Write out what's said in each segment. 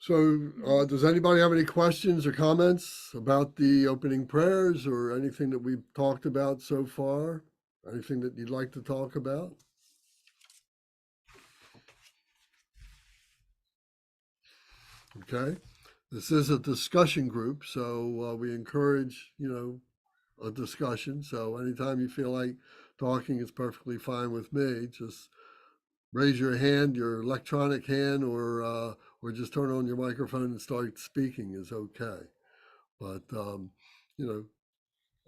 So, does anybody have any questions or comments about the opening prayers or anything that we've talked about so far? Anything that you'd like to talk about? Okay. This is a discussion group, so we encourage, a discussion. So, anytime you feel like talking, it's perfectly fine with me. Just raise your hand, your electronic hand, or just turn on your microphone and start speaking is okay. But you know,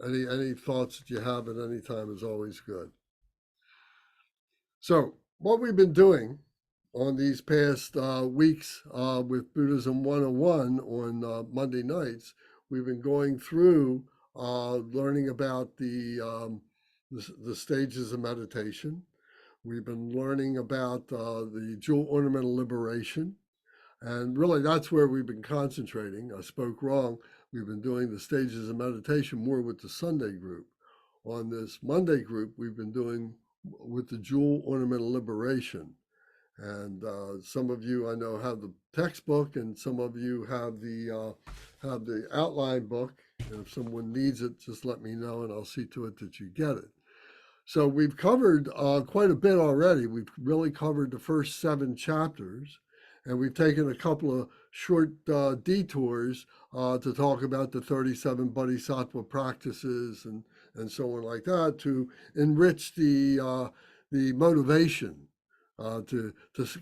any thoughts that you have at any time is always good. So what we've been doing on these past weeks with Buddhism 101 on Monday nights, we've been going through learning about the stages of meditation. We've been learning about the jewel ornamental liberation. And really, that's where we've been concentrating. I spoke wrong. We've been doing the stages of meditation more with the Sunday group. On this Monday group, we've been doing with the jewel ornamental liberation. And some of you I know have the textbook, and some of you have the outline book. And if someone needs it, just let me know, and I'll see to it that you get it. So we've covered quite a bit already. We've really covered the first 7 chapters, and we've taken a couple of short detours to talk about the 37 bodhisattva practices and so on like that to enrich the motivation to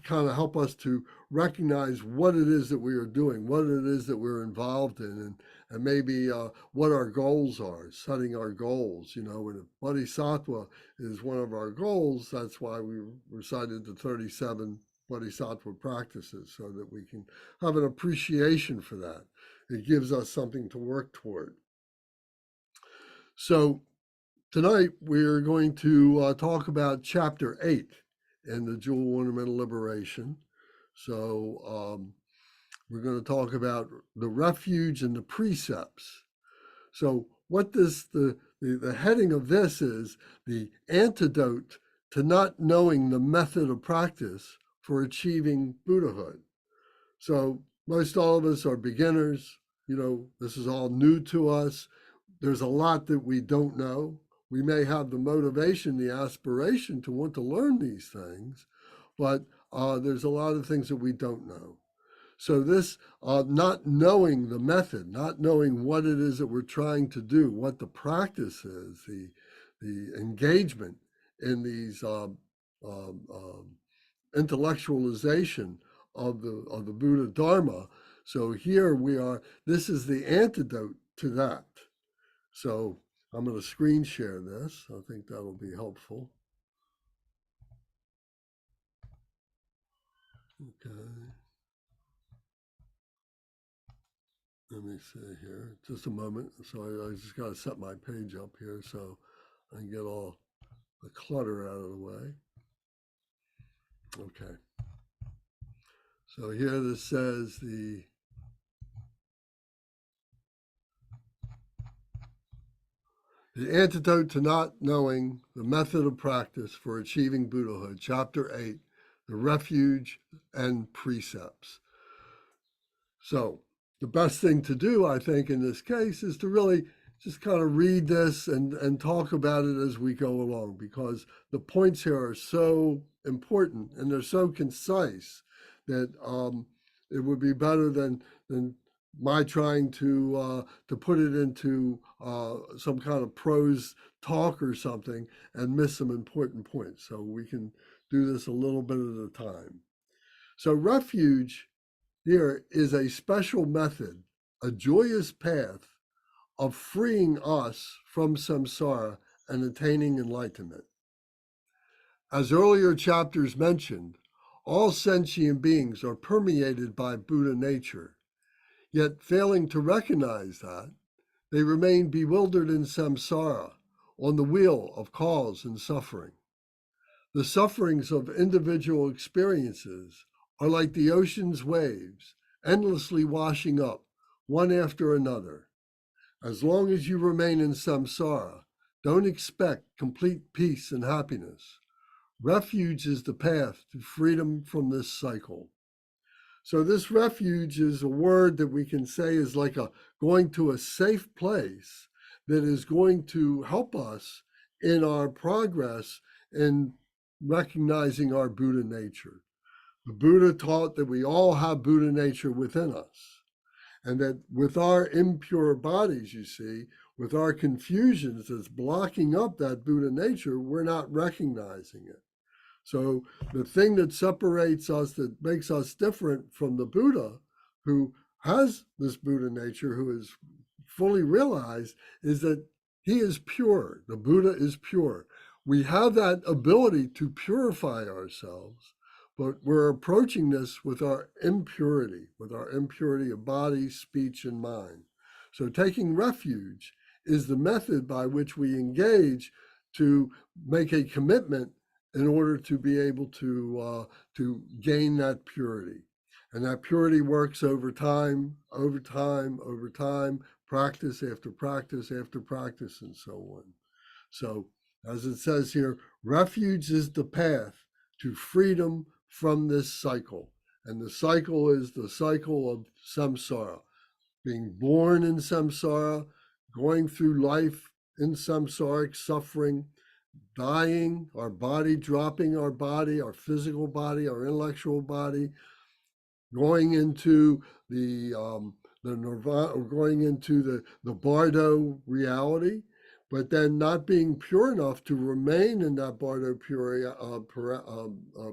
kind of help us to recognize what it is that we are doing, what it is that we're involved in, and maybe what our goals are, setting our goals. And if bodhisattva is one of our goals, that's why we recited the 37 bodhisattva practices, so that we can have an appreciation for that. It gives us something to work toward. So tonight we're going to talk about chapter 8 in the jewel ornamental liberation. So we're going to talk about the refuge and the precepts. So what the heading of this is the antidote to not knowing the method of practice for achieving Buddhahood. So most all of us are beginners. This is all new to us. There's a lot that we don't know. We may have the motivation, the aspiration to want to learn these things, but there's a lot of things that we don't know. So this not knowing the method, not knowing what it is that we're trying to do, what the practice is, the engagement in these intellectualization of the Buddha Dharma. So here we are. This is the antidote to that. So I'm going to screen share this. I think that'll be helpful. Okay. Let me see here. Just a moment. So I just got to set my page up here so I can get all the clutter out of the way. Okay. So here this says the antidote to not knowing the method of practice for achieving Buddhahood, chapter 8, the refuge and precepts. So the best thing to do, I think, in this case is to really just kind of read this and talk about it as we go along, because the points here are so important and they're so concise that it would be better than my trying to put it into some kind of prose talk or something and miss some important points. So we can do this a little bit at a time. So refuge here is a special method, a joyous path of freeing us from samsara and attaining enlightenment. As earlier chapters mentioned, all sentient beings are permeated by Buddha nature, yet failing to recognize that, they remain bewildered in samsara, on the wheel of cause and suffering. The sufferings of individual experiences are like the ocean's waves, endlessly washing up, one after another. As long as you remain in samsara, don't expect complete peace and happiness. Refuge is the path to freedom from this cycle. So this refuge is a word that we can say is like a going to a safe place that is going to help us in our progress in recognizing our Buddha nature. The Buddha taught that we all have Buddha nature within us, and that with our impure bodies, you see, with our confusions that's blocking up that Buddha nature, we're not recognizing it. So the thing that separates us, that makes us different from the Buddha, who has this Buddha nature, who is fully realized, is that he is pure. The Buddha is pure. We have that ability to purify ourselves, but we're approaching this with our impurity of body, speech, and mind. So taking refuge is the method by which we engage to make a commitment in order to be able to gain that purity. And that purity works over time, practice after practice after practice, and so on. So, as it says here, refuge is the path to freedom from this cycle. And the cycle is the cycle of samsara, being born in samsara, going through life in samsaric suffering, dying, our body dropping our body, our physical body, our intellectual body, going into the nirvana, or going into the bardo reality, but then not being pure enough to remain in that bardo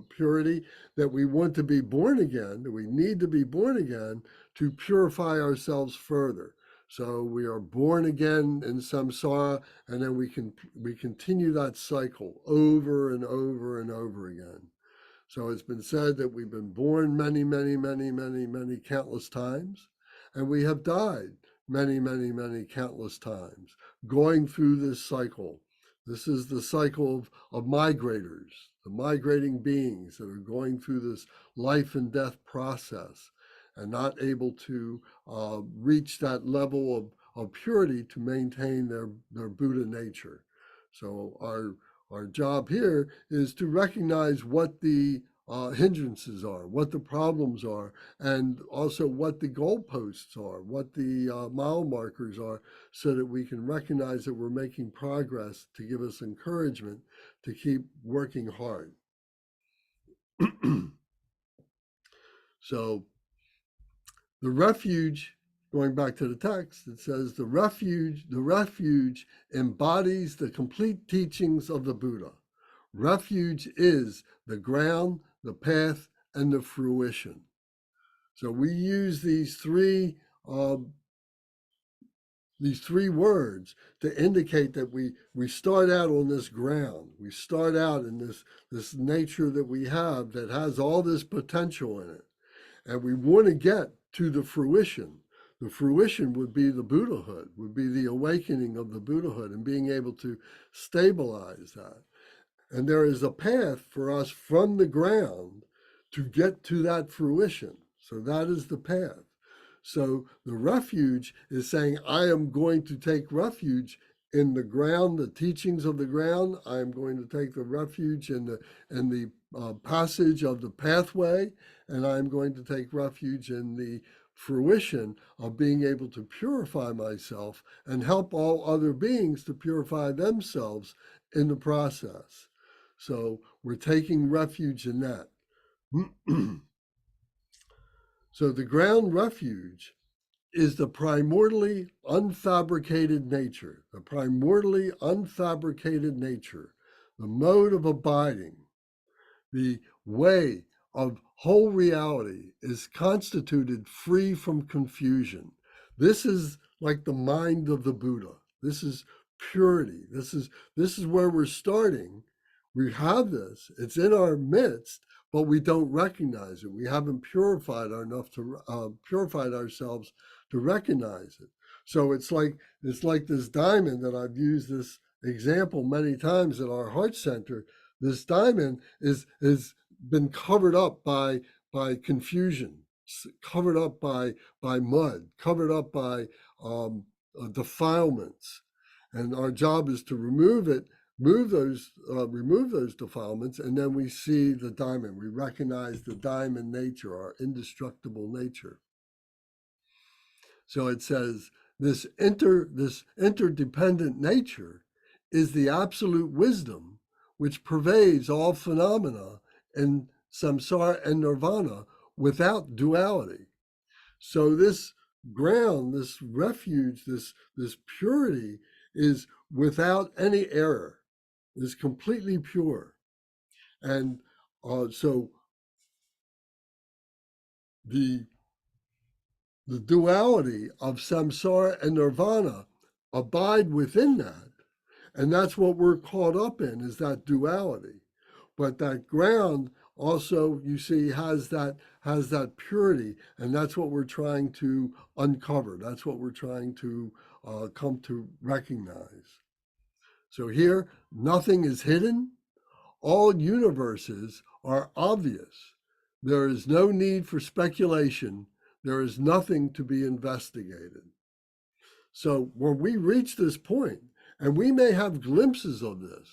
purity, that we want to be born again, that we need to be born again to purify ourselves further. So we are born again in samsara, and then we continue that cycle over and over and over again. So it's been said that we've been born many countless times, and we have died many countless times, going through this cycle. This is the cycle of migrators, the migrating beings that are going through this life and death process and not able to reach that level of purity to maintain their Buddha nature. So our job here is to recognize what the hindrances are, what the problems are, and also what the goalposts are, what the mile markers are, so that we can recognize that we're making progress to give us encouragement to keep working hard. So the refuge, going back to the text, it says the refuge embodies the complete teachings of the Buddha. Refuge is the ground, the path, and the fruition. So we use these three words to indicate that we start out on this ground. We start out in this nature that we have that has all this potential in it. And we want to get to the fruition. The fruition would be the Buddhahood, would be the awakening of the Buddhahood and being able to stabilize that. And there is a path for us from the ground to get to that fruition. So that is the path. So the refuge is saying, I am going to take refuge in the ground, the teachings of the ground. I am going to take the refuge in the passage of the pathway, and I'm going to take refuge in the fruition of being able to purify myself and help all other beings to purify themselves in the process. So we're taking refuge in that. So the ground refuge is the primordially unfabricated nature, the mode of abiding, the way of whole reality is constituted free from confusion. This is like the mind of the Buddha. This is purity. This is where we're starting. We have this. It's in our midst, but we don't recognize it. We haven't purified ourselves to recognize it. So it's like this diamond that I've used this example many times at our heart center. This diamond is been covered up by confusion, covered up by mud, covered up by defilements, and our job is to remove it remove those defilements, and then we see the diamond. We recognize the diamond nature, our indestructible nature. So it says this interdependent nature is the absolute wisdom which pervades all phenomena in samsara and nirvana without duality. So this ground, this refuge, this purity is without any error, is completely pure. And so the the duality of samsara and nirvana abide within that. And that's what we're caught up in, is that duality. But that ground also, you see, has that purity, and that's what we're trying to uncover. That's what we're trying to come to recognize. So here, nothing is hidden. All universes are obvious. There is no need for speculation. There is nothing to be investigated. So when we reach this point, and we may have glimpses of this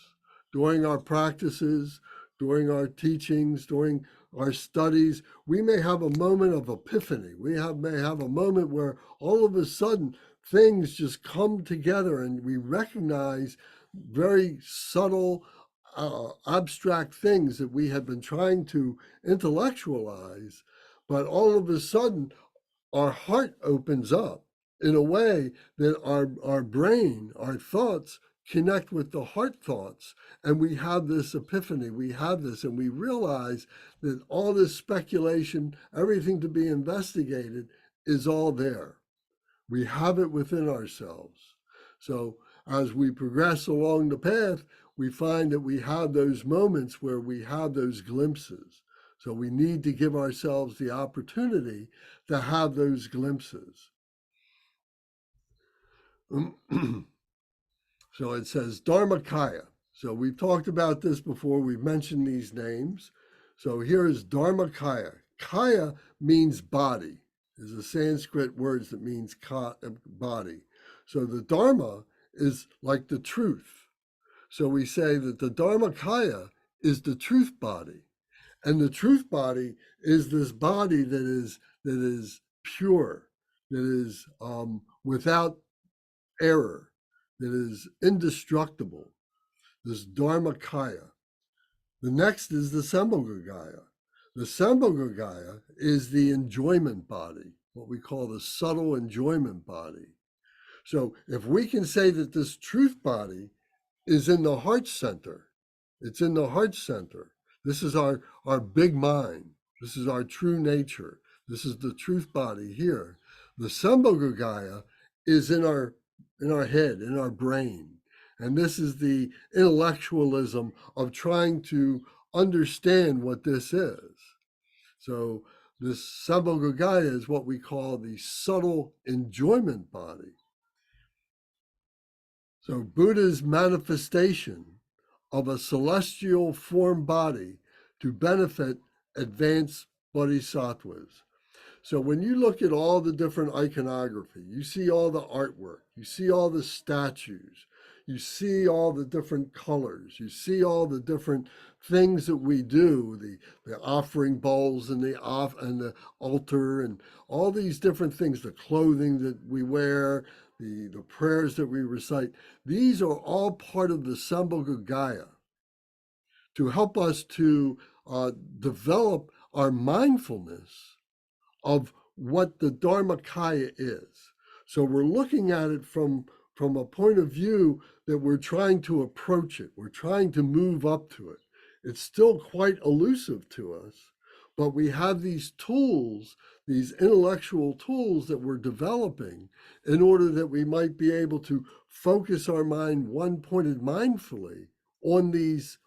during our practices, during our teachings, during our studies, we may have a moment of epiphany. May have a moment where all of a sudden things just come together and we recognize very subtle, abstract things that we have been trying to intellectualize. But all of a sudden, our heart opens up in a way that our brain, our thoughts connect with the heart thoughts. And we have this epiphany, we have this, and we realize that all this speculation, everything to be investigated, is all there. We have it within ourselves. So as we progress along the path, we find that we have those moments where we have those glimpses. So we need to give ourselves the opportunity to have those glimpses. So it says Dharmakaya. So we've talked about this before. We've mentioned these names. So here is Dharmakaya. Kaya means body. Is a Sanskrit word that means body. So the Dharma is like the truth. So we say that the Dharmakaya is the truth body. And the truth body is this body that is pure, that is without error, that is indestructible, this Dharmakaya. The next is the Sambhogakaya. The Sambhogakaya is the enjoyment body, what we call the subtle enjoyment body. So if we can say that this truth body is in the heart center, it's in the heart center. This is our big mind. This is our true nature. This is the truth body here. The Sambhogakaya is in our head, in our brain. And this is the intellectualism of trying to understand what this is. So this Sambhogakaya is what we call the subtle enjoyment body. So Buddha's manifestation of a celestial form body to benefit advanced bodhisattvas. So when you look at all the different iconography, you see all the artwork, you see all the statues, you see all the different colors, you see all the different things that we do, the offering bowls and the altar and all these different things, the clothing that we wear, the prayers that we recite. These are all part of the Sambhogakaya to help us to develop our mindfulness of what the Dharmakaya is. So we're looking at it from a point of view that we're trying to approach it. We're trying to move up to it. It's still quite elusive to us, but we have these tools, these intellectual tools that we're developing in order that we might be able to focus our mind one-pointed mindfully on these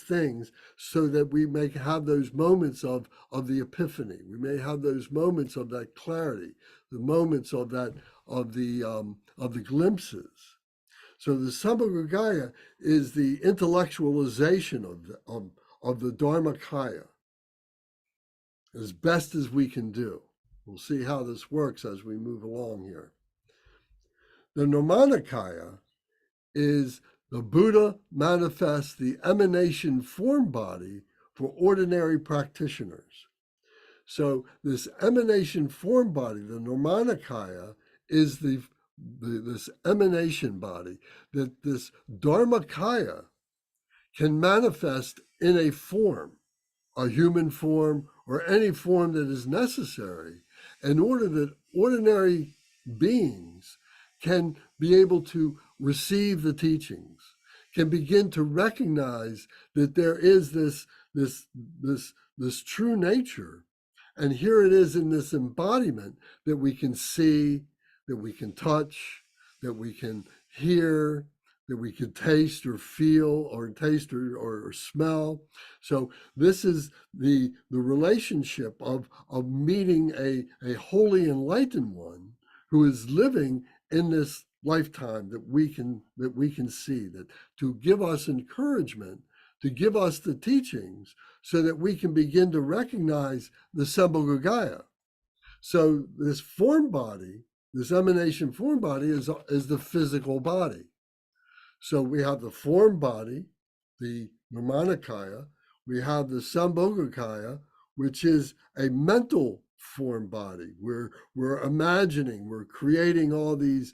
things, so that we may have those moments of the epiphany. We may have those moments of that clarity, the moments of the glimpses. So the Sambhogakaya is the intellectualization of the Dharmakaya as best as we can do. We'll see how this works as we move along here. The Nirmanakaya is The Buddha manifests the emanation form body for ordinary practitioners. So this emanation form body, the Nirmanakaya, is this emanation body that this Dharmakaya can manifest in a form, a human form, or any form that is necessary in order that ordinary beings can be able to receive the teachings, can begin to recognize that there is this true nature. And here it is in this embodiment that we can see, that we can touch, that we can hear, that we can taste or feel or taste or smell. So this is the relationship of meeting a holy enlightened one who is living in this lifetime that we can see, that to give us encouragement, to give us the teachings so that we can begin to recognize the Sambhogakaya. So this form body, this emanation form body is the physical body. So we have the form body, the Nirmanakaya, we have the Sambhogakaya, which is a mental form body. We're imagining, we're creating all these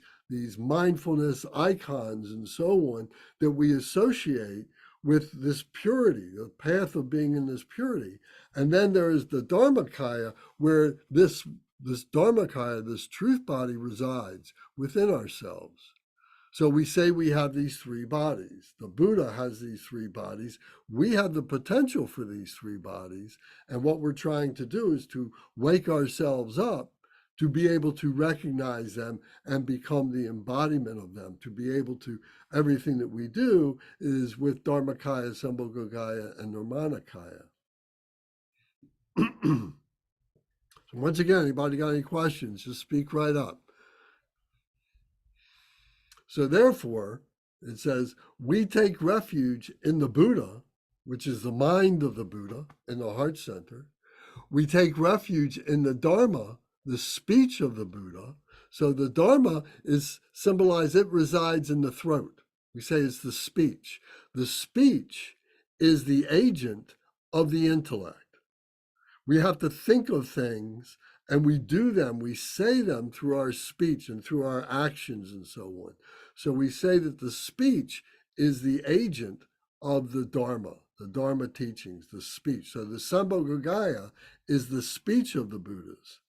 mindfulness icons and so on that we associate with this purity, the path of being in this purity. And then there is the Dharmakaya, where this Dharmakaya, this truth body, resides within ourselves. So we say we have these three bodies. The Buddha has these three bodies. We have the potential for these three bodies. And what we're trying to do is to wake ourselves up to be able to recognize them and become the embodiment of them, to be able to, everything that we do is with Dharmakaya, Sambhogakaya, and Nirmanakaya. So once again, anybody got any questions, just speak right up. So therefore, it says, we take refuge in the Buddha, which is the mind of the Buddha in the heart center. We take refuge in the Dharma, the speech of the Buddha. So the Dharma is symbolized, it resides in the throat. We say it's the speech. The speech is the agent of the intellect. We have to think of things and we do them, we say them through our speech and through our actions and so on. So we say that the speech is the agent of the Dharma teachings, the speech. So the Sambhogakaya is the speech of the Buddhas,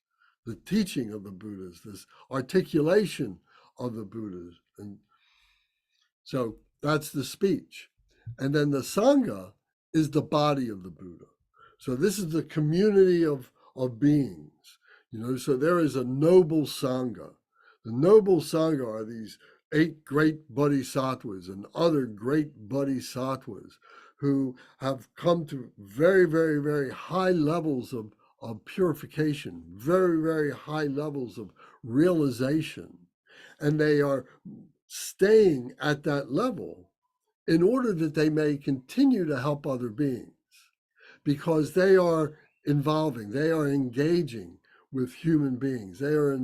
the teaching of the Buddhas, this articulation of the Buddhas. And so that's the speech. And then the Sangha is the body of the Buddha. So this is the community of beings. So there is a noble Sangha. The noble Sangha are these 8 great bodhisattvas and other great bodhisattvas who have come to very, very, very high levels of purification, very, very high levels of realization. And they are staying at that level in order that they may continue to help other beings, because they are involving, they are engaging with human beings. They are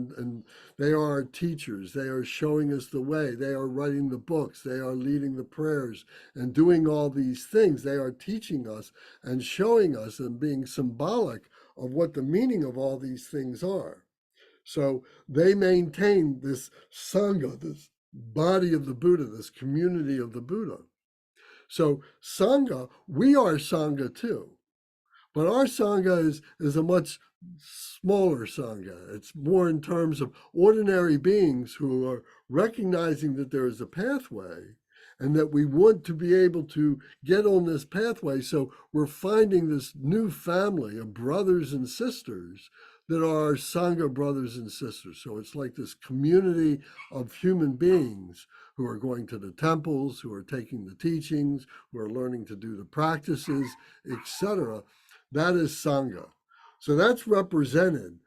our teachers. They are showing us the way. They are writing the books. They are leading the prayers and doing all these things. They are teaching us and showing us and being symbolic of what the meaning of all these things are. So they maintain this Sangha, this body of the Buddha, this community of the Buddha. So Sangha, we are Sangha too. But our Sangha is a much smaller Sangha. It's more in terms of ordinary beings who are recognizing that there is a pathway and that we want to be able to get on this pathway. So we're finding this new family of brothers and sisters that are our Sangha brothers and sisters. So it's like this community of human beings who are going to the temples, who are taking the teachings, who are learning to do the practices, etc. That is Sangha. So that's represented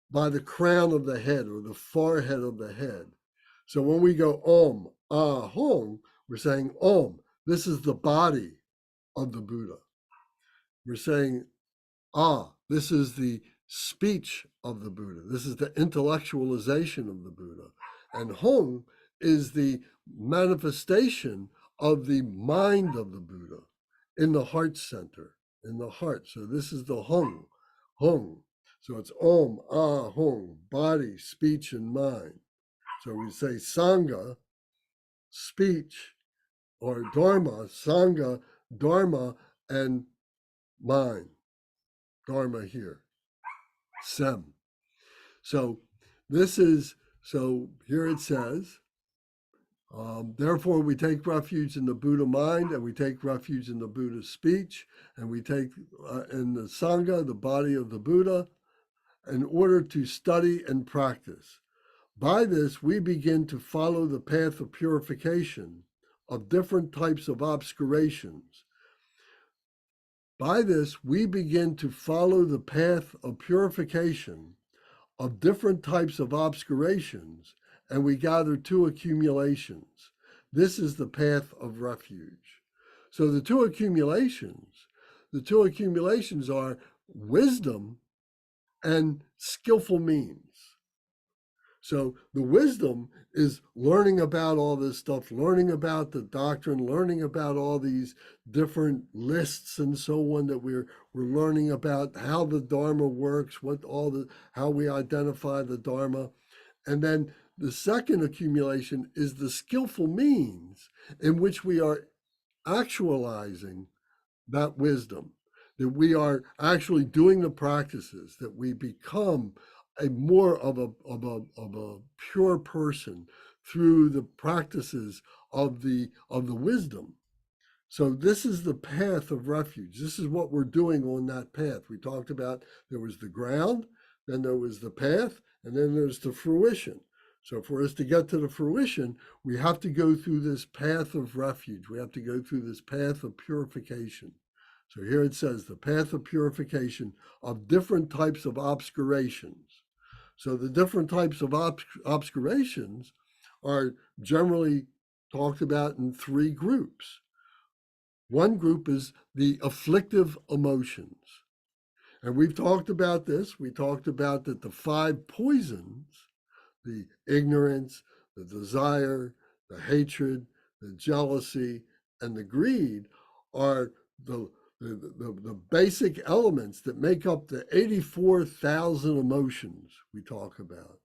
by the crown of the head or the forehead of the head. So when we go Om, Ah, Hong, we're saying Om. This is the body of the Buddha. We're saying Ah, this is the speech of the Buddha. This is the intellectualization of the Buddha. And Hong is the manifestation of the mind of the Buddha in the heart center, in the heart. So this is the hung, hung. So it's om, ah, hung, body, speech, and mind. So we say Sangha, speech, or Dharma, Sangha, Dharma, and mind. Dharma here, Sem. So here it says, therefore we take refuge in the Buddha mind, and we take refuge in the Buddha speech, and we take in the Sangha, the body of the Buddha, in order to study and practice. By this, we begin to follow the path of purification of different types of obscurations. By this, we begin to follow the path of purification of different types of obscurations, and we gather two accumulations. This is the path of refuge. So the two accumulations are wisdom and skillful means. So the wisdom is learning about all this stuff, learning about the doctrine, learning about all these different lists and so on that we're learning about how the Dharma works, how we identify the Dharma. And then the second accumulation is the skillful means in which we are actualizing that wisdom, that we are actually doing the practices, that we become a more of a pure person through the practices of the wisdom. So this is the path of refuge. This is what we're doing on that path. We talked about there was the ground, then there was the path, and then there's the fruition. So for us to get to the fruition, we have to go through this path of refuge. We have to go through this path of purification. So here it says the path of purification of different types of obscurations. So the different types of obscurations are generally talked about in three groups. One group is the afflictive emotions. And we've talked about this. We talked about that the five poisons, the ignorance, the desire, the hatred, the jealousy, and the greed, are the basic elements that make up the 84,000 emotions we talk about.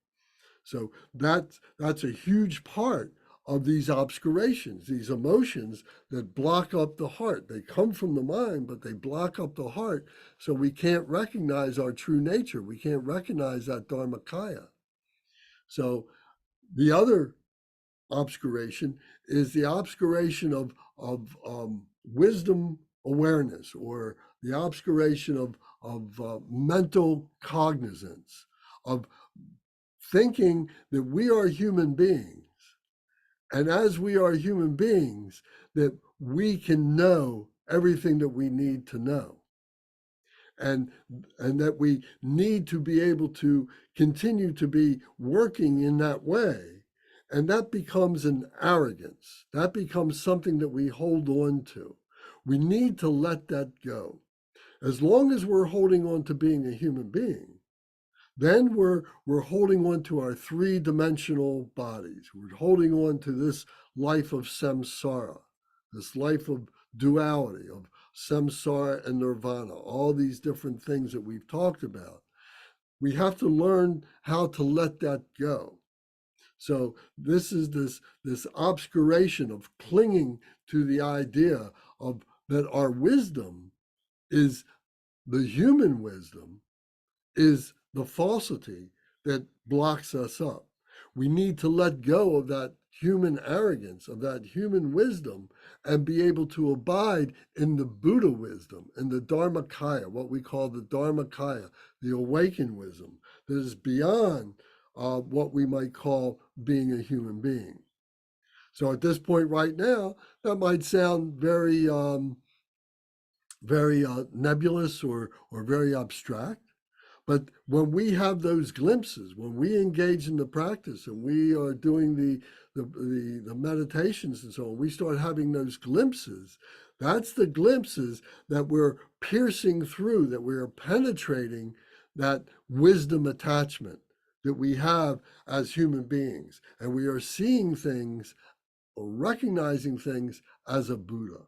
So that's a huge part of these obscurations, these emotions that block up the heart. They come from the mind, but they block up the heart, so we can't recognize our true nature. We can't recognize that Dharmakaya. So the other obscuration is the obscuration of wisdom awareness, or the obscuration of mental cognizance, of thinking that we are human beings. And as we are human beings, that we can know everything that we need to know. And that we need to be able to continue to be working in that way. And that becomes an arrogance. That becomes something that we hold on to. We need to let that go. As long as we're holding on to being a human being, then we're holding on to our three-dimensional bodies. We're holding on to this life of samsara, this life of duality, of samsara and nirvana, all these different things that we've talked about. We have to learn how to let that go. So this is this obscuration of clinging to the idea of that our wisdom is the human wisdom, is the falsity that blocks us up. We need to let go of that human arrogance, of that human wisdom, and be able to abide in the Buddha wisdom, in the Dharmakaya, what we call the Dharmakaya, the awakened wisdom that is beyond what we might call being a human being. So at this point right now, that might sound very, very nebulous or very abstract. But when we have those glimpses, when we engage in the practice and we are doing the meditations and so on, we start having those glimpses. That's the glimpses that we're piercing through, that we're penetrating that wisdom attachment that we have as human beings. And we are seeing things or recognizing things as a Buddha.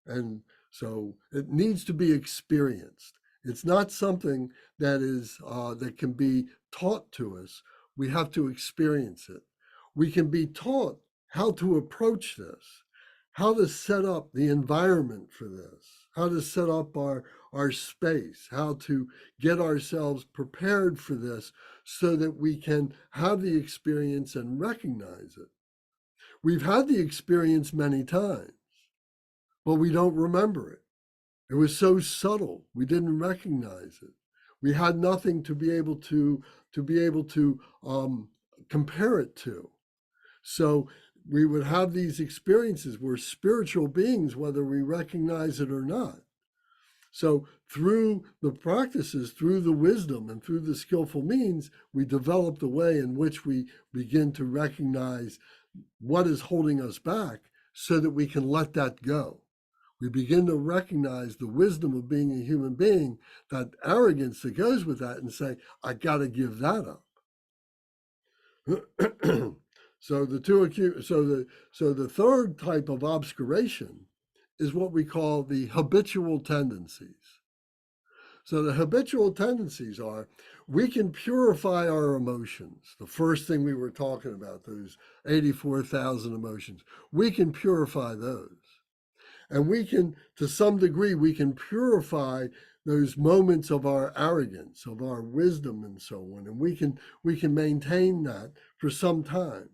And so it needs to be experienced. It's not something that can be taught to us. We have to experience it. We can be taught how to approach this, how to set up the environment for this, how to set up our space, how to get ourselves prepared for this so that we can have the experience and recognize it. We've had the experience many times, but we don't remember it. It was so subtle, we didn't recognize it. We had nothing to be able to compare it to. So we would have these experiences. We're spiritual beings, whether we recognize it or not. So through the practices, through the wisdom, and through the skillful means, we develop the way in which we begin to recognize what is holding us back so that we can let that go. We begin to recognize the wisdom of being a human being, that arrogance that goes with that, and say, I got to give that up. So the third type of obscuration is what we call the habitual tendencies. So the habitual tendencies are, we can purify our emotions. The first thing we were talking about, those 84,000 emotions, we can purify those. And we can, to some degree, we can purify those moments of our arrogance, of our wisdom and so on. And we can maintain that for some time.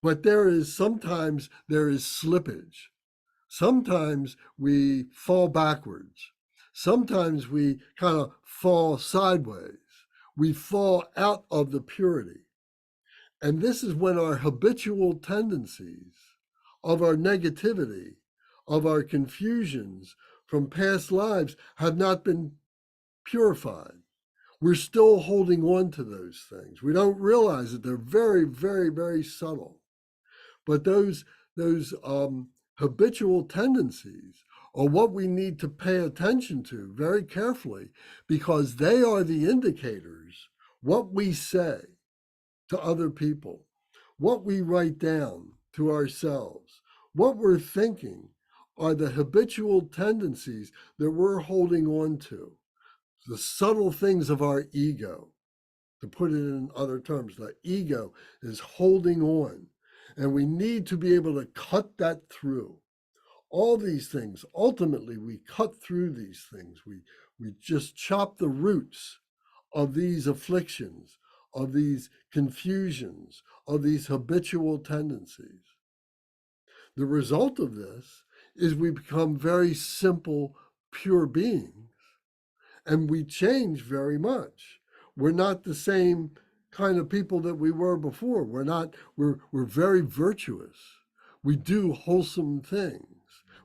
But sometimes there is slippage. Sometimes we fall backwards. Sometimes we kind of fall sideways. We fall out of the purity. And this is when our habitual tendencies of our negativity, of our confusions from past lives have not been purified. We're still holding on to those things. We don't realize that they're very, very, very subtle. But those habitual tendencies are what we need to pay attention to very carefully, because they are the indicators. What we say to other people, what we write down to ourselves, what we're thinking are the habitual tendencies that we're holding on to, the subtle things of our ego. To put it in other terms, the ego is holding on, and we need to be able to cut that through. All these things, ultimately, we cut through these things. We just chop the roots of these afflictions, of these confusions, of these habitual tendencies. The result of this is we become very simple, pure beings, and we change very much. We're not the same kind of people that we were before. We're very virtuous. We do wholesome things.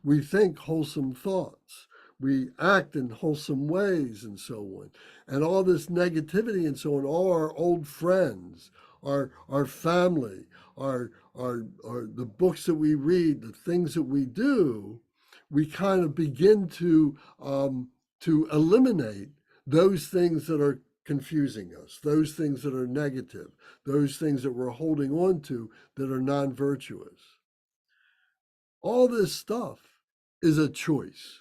We think wholesome thoughts. We act in wholesome ways and so on. And all this negativity and so on, all our old friends, our family, the books that we read, the things that we do, we kind of begin to eliminate those things that are confusing us, those things that are negative, those things that we're holding on to that are non-virtuous. All this stuff is a choice.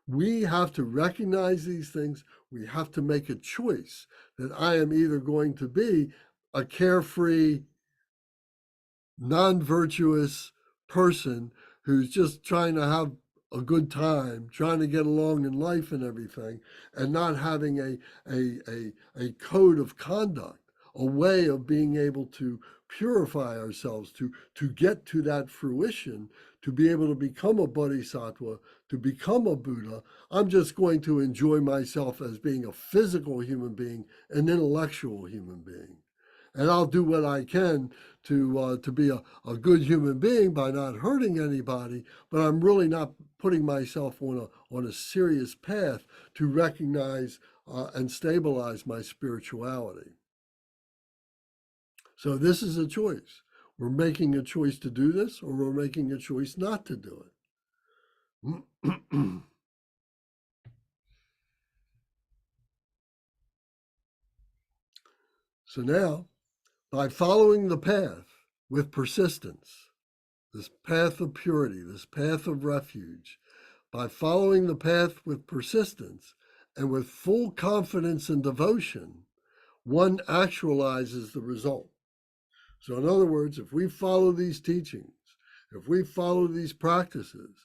We have to recognize these things. We have to make a choice that I am either going to be a carefree, non-virtuous person who's just trying to have a good time, trying to get along in life and everything, and not having a code of conduct, a way of being able to purify ourselves, to get to that fruition, to be able to become a bodhisattva, to become a Buddha. I'm just going to enjoy myself as being a physical human being, an intellectual human being. And I'll do what I can to be a good human being by not hurting anybody, but I'm really not putting myself on a serious path to recognize and stabilize my spirituality. So this is a choice. We're making a choice to do this, or we're making a choice not to do it. So now, by following the path with persistence, this path of purity, this path of refuge, by following the path with persistence and with full confidence and devotion, one actualizes the result. So, in other words, if we follow these teachings, if we follow these practices,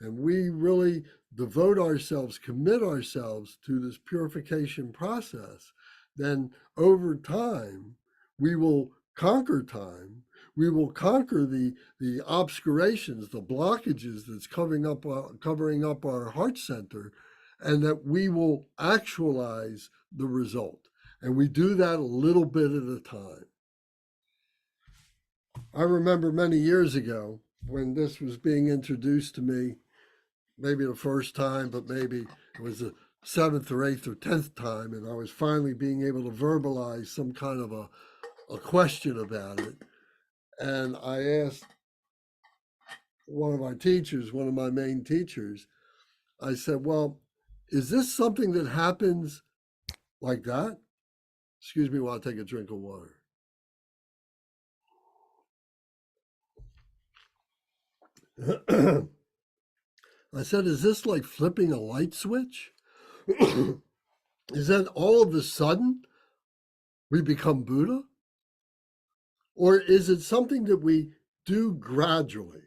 and we really devote ourselves, commit ourselves to this purification process, then over time, we will conquer time. We will conquer the obscurations, the blockages that's covering up our heart center, and that we will actualize the result. And we do that a little bit at a time. I remember many years ago when this was being introduced to me, maybe the first time, but maybe it was the seventh or eighth or 10th time, and I was finally being able to verbalize some kind of a question about it. And I asked one of my teachers, one of my main teachers, I said, well, is this something that happens like that? Excuse me while I take a drink of water. I said, is this like flipping a light switch? Is that all of a sudden we become Buddha? Or is it something that we do gradually?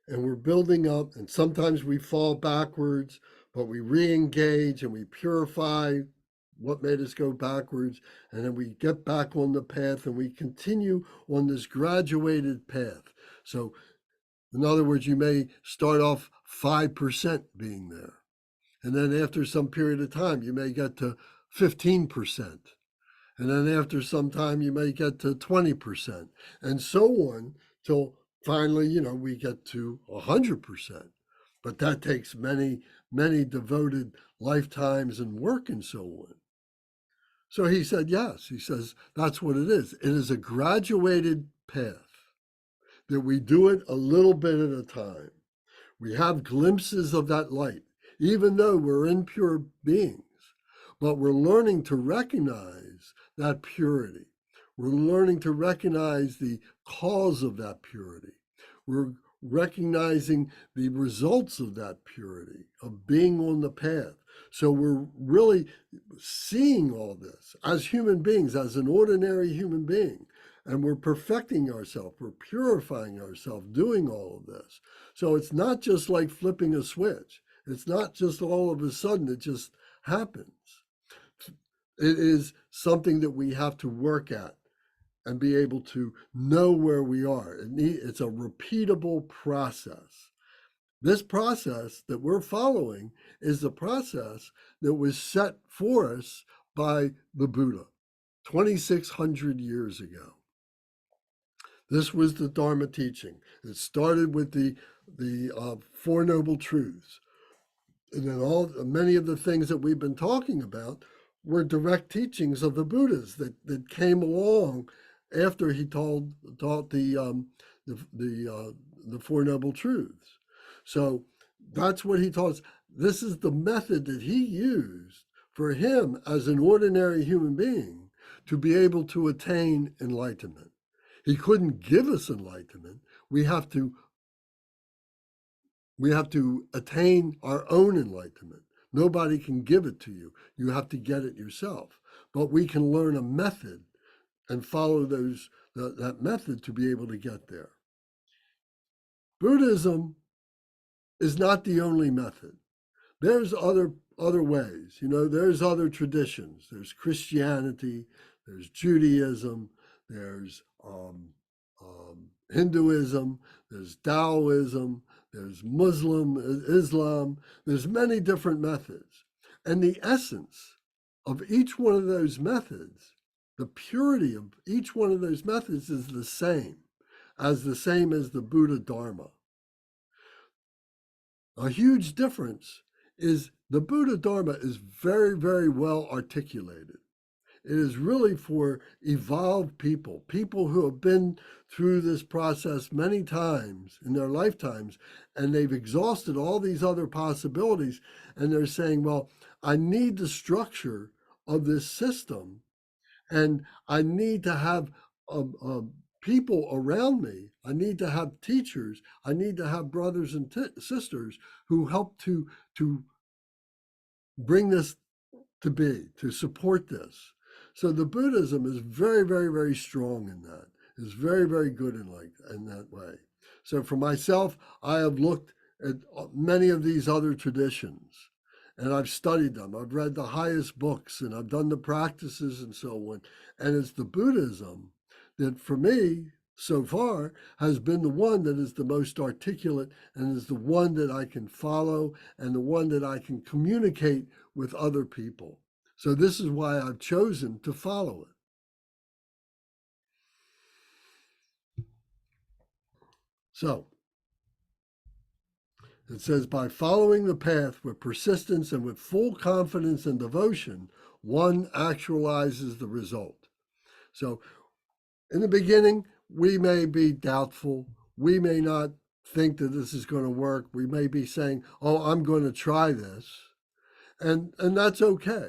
And we're building up, and sometimes we fall backwards, but we re engage and we purify what made us go backwards, and then we get back on the path and we continue on this graduated path. So, in other words, you may start off 5% being there. And then after some period of time, you may get to 15%. And then after some time, you may get to 20%, and so on till finally, we get to 100%. But that takes many, many devoted lifetimes and work and so on. So he said, yes. He says, that's what it is. It is a graduated path that we do it a little bit at a time. We have glimpses of that light, even though we're impure beings. But we're learning to recognize that purity. We're learning to recognize the cause of that purity. We're recognizing the results of that purity, of being on the path. So we're really seeing all this as human beings, as an ordinary human being. And we're perfecting ourselves, we're purifying ourselves, doing all of this. So it's not just like flipping a switch. It's not just all of a sudden it just happens. It is something that we have to work at and be able to know where we are. It's a repeatable process. This process that we're following is the process that was set for us by the Buddha 2,600 years ago. This was the Dharma teaching. It started with the Four Noble Truths. And then many of the things that we've been talking about were direct teachings of the Buddhas that came along after he taught the Four Noble Truths. So that's what he taught us. This is the method that he used for him as an ordinary human being to be able to attain enlightenment. He couldn't give us enlightenment. We have to attain our own enlightenment. Nobody can give it to you. You have to get it yourself. But we can learn a method and follow that method to be able to get there. Buddhism is not the only method. There's other ways. There's other traditions. There's Christianity, there's Judaism, there's Hinduism, there's Taoism, there's Islam, there's many different methods. And the essence of each one of those methods, the purity of each one of those methods is the same as the Buddha Dharma. A huge difference is the Buddha Dharma is very, very well articulated. It is really for evolved people who have been through this process many times in their lifetimes, and they've exhausted all these other possibilities, and they're saying, well, I need the structure of this system, and I need to have people around me. I need to have teachers. I need to have brothers and sisters who help to bring this to be, to support this. So the Buddhism is very, very, very strong in that. Is very, very good in that way. So for myself, I have looked at many of these other traditions and I've studied them. I've read the highest books and I've done the practices and so on. And it's the Buddhism that for me so far has been the one that is the most articulate and is the one that I can follow and the one that I can communicate with other people. So this is why I've chosen to follow it. So it says, by following the path with persistence and with full confidence and devotion, one actualizes the result. So in the beginning, we may be doubtful. We may not think that this is going to work. We may be saying, oh, I'm going to try this. And that's okay.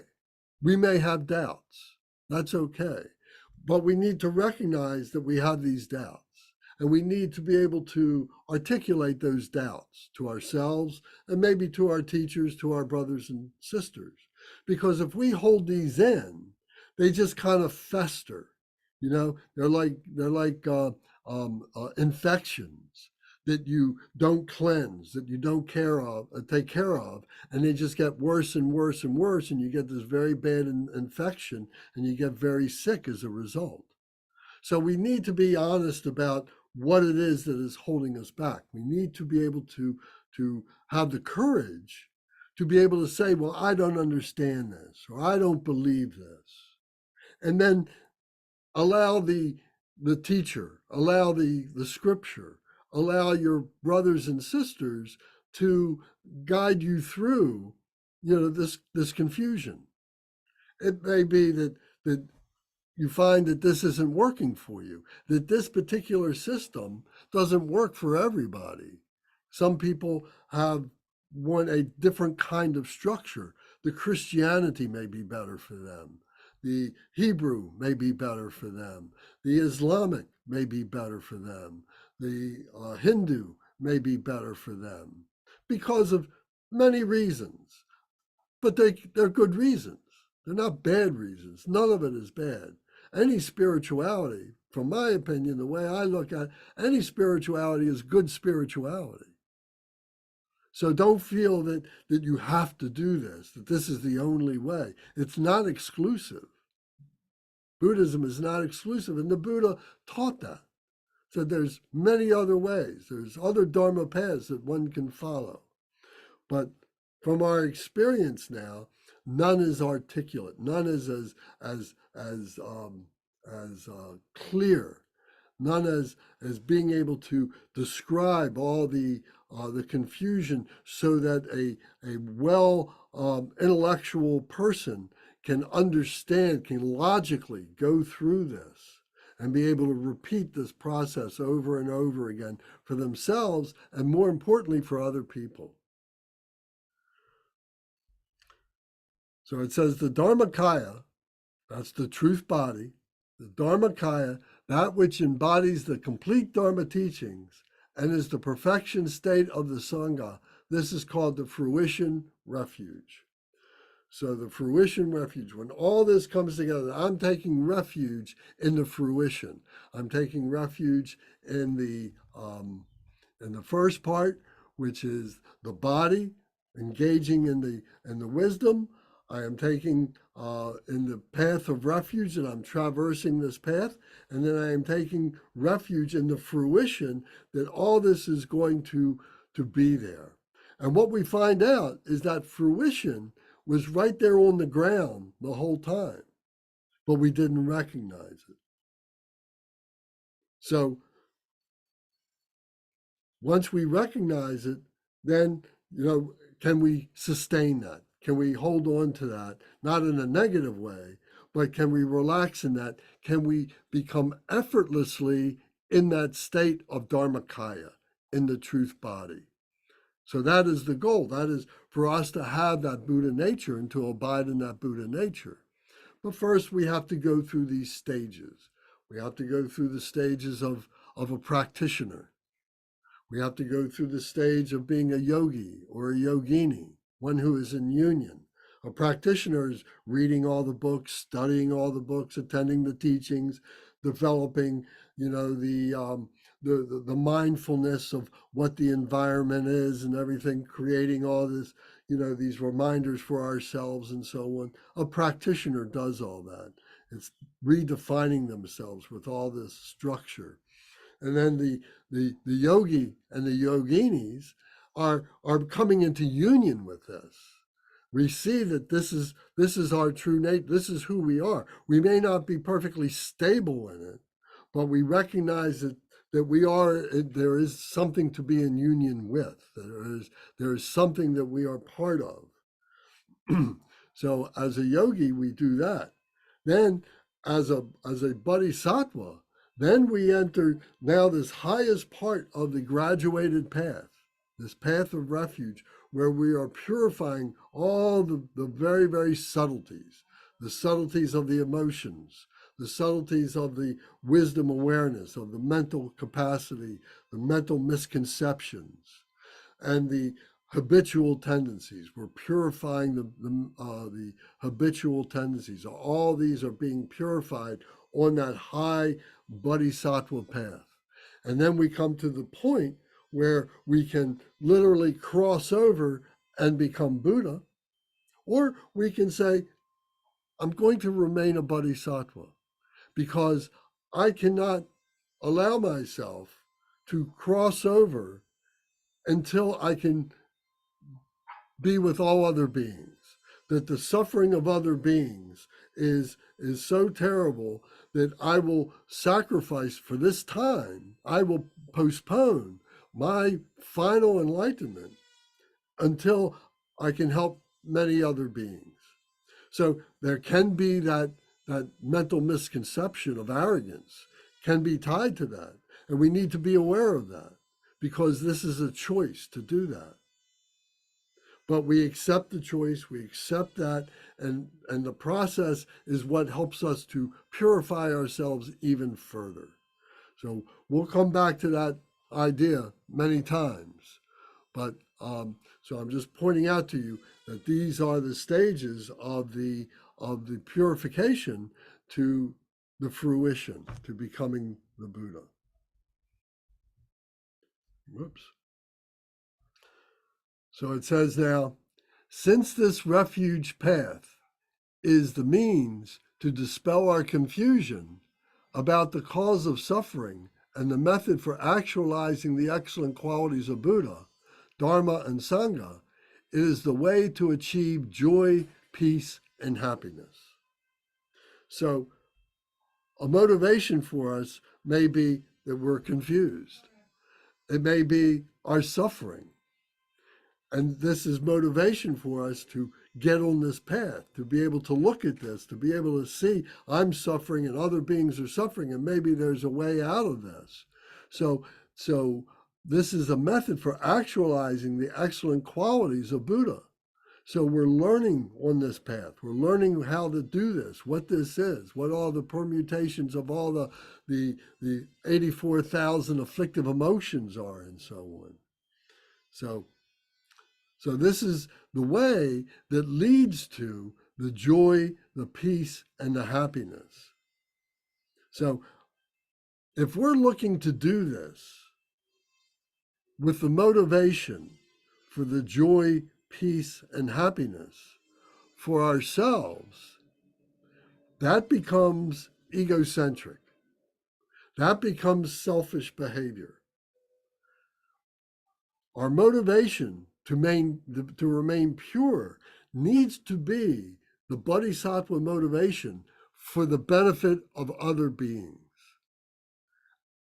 We may have doubts. That's okay. But we need to recognize that we have these doubts. And we need to be able to articulate those doubts to ourselves and maybe to our teachers, to our brothers and sisters. Because if we hold these in, they just kind of fester. You know, they're like infections that you don't cleanse, that you don't take care of, and they just get worse and worse and worse, and you get this very bad infection, and you get very sick as a result. So we need to be honest about what it is that is holding us back. We need to be able to have the courage to be able to say, well, I don't understand this, or I don't believe this. And then allow the teacher, allow the scripture, allow your brothers and sisters to guide you through, this confusion. It may be that you find that this isn't working for you, that this particular system doesn't work for everybody. Some people want a different kind of structure. The Christianity may be better for them. The Hebrew may be better for them. The Islamic may be better for them. The Hindu may be better for them because of many reasons. But they're good reasons. They're not bad reasons. None of it is bad. Any spirituality, from my opinion, the way I look at it, any spirituality is good spirituality. So don't feel that you have to do this, that this is the only way. It's not exclusive. Buddhism is not exclusive, and the Buddha taught that. So there's many other ways. There's other Dharma paths that one can follow. But from our experience now, none is articulate. None is as clear. None as being able to describe all the confusion so that a well intellectual person can understand, can logically go through this and be able to repeat this process over and over again for themselves and, more importantly, for other people. So it says the Dharmakaya, that's the truth body, the Dharmakaya, that which embodies the complete Dharma teachings and is the perfection state of the Sangha. This is called the Fruition Refuge. So the Fruition Refuge, when all this comes together, I'm taking refuge in the fruition. I'm taking refuge in the first part, which is the body, engaging in the wisdom. I am taking in the path of refuge, and I'm traversing this path, and then I am taking refuge in the fruition that all this is going to be there. And what we find out is that fruition was right there on the ground the whole time, but we didn't recognize it. So once we recognize it, then, can we sustain that? Can we hold on to that? Not in a negative way, but can we relax in that? Can we become effortlessly in that state of Dharmakaya, in the truth body? So that is the goal. That is for us to have that Buddha nature and to abide in that Buddha nature. But first, we have to go through these stages. We have to go through the stages of a practitioner. We have to go through the stage of being a yogi or a yogini, one who is in union. A practitioner is reading all the books, studying all the books, attending the teachings, developing, the mindfulness of what the environment is and everything, creating all this, these reminders for ourselves and so on. A practitioner does all that. It's redefining themselves with all this structure. And then the yogi and the yoginis are coming into union with this. We see that this is our true nature. This is who we are. We may not be perfectly stable in it, but we recognize that we are. There is something to be in union with. There is something that we are part of. So as a yogi, we do that. Then as a bodhisattva, then we enter now this highest part of the graduated path, this path of refuge, where we are purifying all the very, very subtleties, the subtleties of the emotions, the subtleties of the wisdom awareness, of the mental capacity, the mental misconceptions, and the habitual tendencies. We're purifying the habitual tendencies. All these are being purified on that high bodhisattva path. And then we come to the point where we can literally cross over and become Buddha, or we can say, I'm going to remain a bodhisattva because I cannot allow myself to cross over until I can be with all other beings. That the suffering of other beings is so terrible that I will sacrifice for this time. I will postpone my final enlightenment until I can help many other beings. So there can be that mental misconception of arrogance can be tied to that. And we need to be aware of that because this is a choice to do that. But we accept the choice, we accept that, and the process is what helps us to purify ourselves even further. So we'll come back to that idea many times. But so I'm just pointing out to you that these are the stages of the purification to the fruition, to becoming the Buddha. Whoops. So it says now, since this refuge path is the means to dispel our confusion about the cause of suffering and the method for actualizing the excellent qualities of Buddha, Dharma, and Sangha, it is the way to achieve joy, peace, and happiness. So a motivation for us may be that we're confused. It may be our suffering. And this is motivation for us to get on this path, to be able to look at this, to be able to see I'm suffering and other beings are suffering, and maybe there's a way out of this. So this is a method for actualizing the excellent qualities of Buddha. So we're learning on this path. We're learning how to do this, what this is, what all the permutations of all the 84,000 afflictive emotions are, and so on. So this is the way that leads to the joy, the peace, and the happiness. So if we're looking to do this with the motivation for the joy, peace, and happiness for ourselves, that becomes egocentric. That becomes selfish behavior. Our motivation to remain pure needs to be the bodhisattva motivation for the benefit of other beings.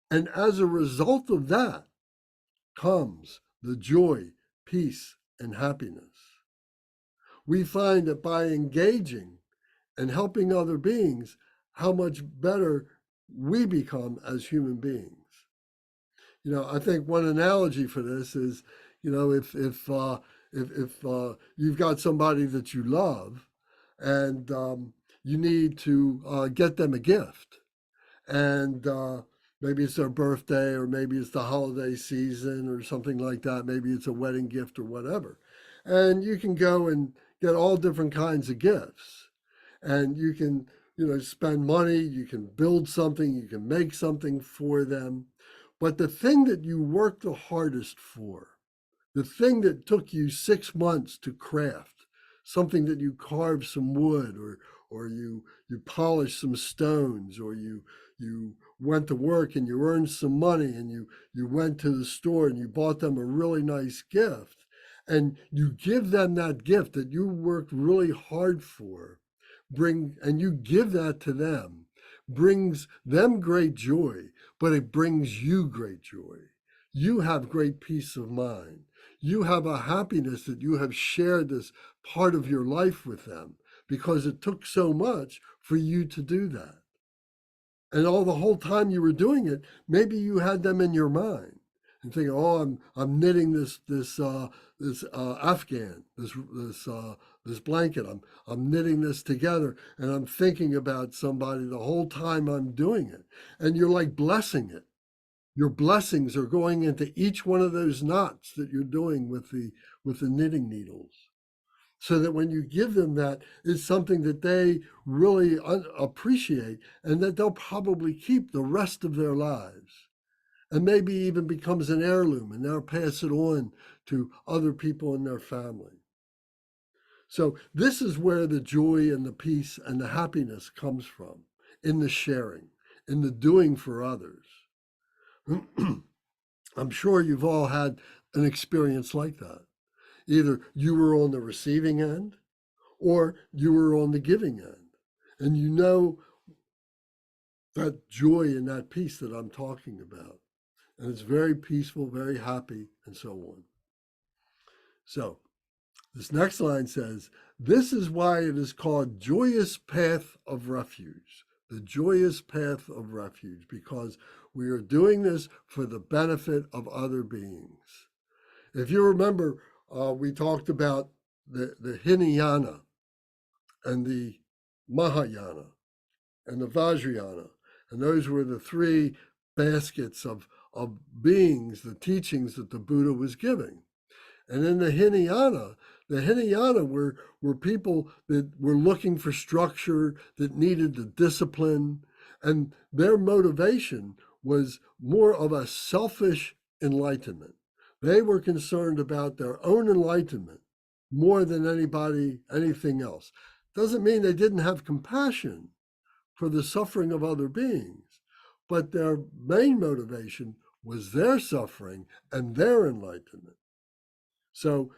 And as a result of that comes the joy, peace, and happiness. We find that by engaging and helping other beings, how much better we become as human beings. I think one analogy for this is, if you've got somebody that you love and you need to get them a gift, and maybe it's their birthday, or maybe it's the holiday season or something like that. Maybe it's a wedding gift or whatever. And you can go and get all different kinds of gifts. And you can, spend money, you can build something, you can make something for them. But the thing that you work the hardest for, the thing that took you 6 months to craft, something that you carved some wood, or you polished some stones, or you went to work and you earned some money, and you went to the store and you bought them a really nice gift, and you give them that gift that you worked really hard for, and you give that to them, brings them great joy, but it brings you great joy. You have great peace of mind. You have a happiness that you have shared this part of your life with them, because it took so much for you to do that. And all the whole time you were doing it, maybe you had them in your mind and thinking, "Oh, I'm knitting this Afghan, this blanket. I'm knitting this together, and I'm thinking about somebody the whole time I'm doing it." And you're like blessing it. Your blessings are going into each one of those knots that you're doing with the knitting needles, so that when you give them that, it's something that they really appreciate, and that they'll probably keep the rest of their lives, and maybe even becomes an heirloom, and they'll pass it on to other people in their family. So this is where the joy and the peace and the happiness comes from, in the sharing, in the doing for others. I'm sure you've all had an experience like that. Either you were on the receiving end, or you were on the giving end. And you know that joy and that peace that I'm talking about. And it's very peaceful, very happy, and so on. So this next line says, "This is why it is called joyous path of refuge." The joyous path of refuge, because we are doing this for the benefit of other beings. If you remember, we talked about the Hinayana and the Mahayana and the Vajrayana. And those were the three baskets of beings, the teachings that the Buddha was giving. And in the Hinayana were people that were looking for structure, that needed the discipline, and their motivation was more of a selfish enlightenment. They were concerned about their own enlightenment more than anything else. Doesn't mean they didn't have compassion for the suffering of other beings, but their main motivation was their suffering and their enlightenment. So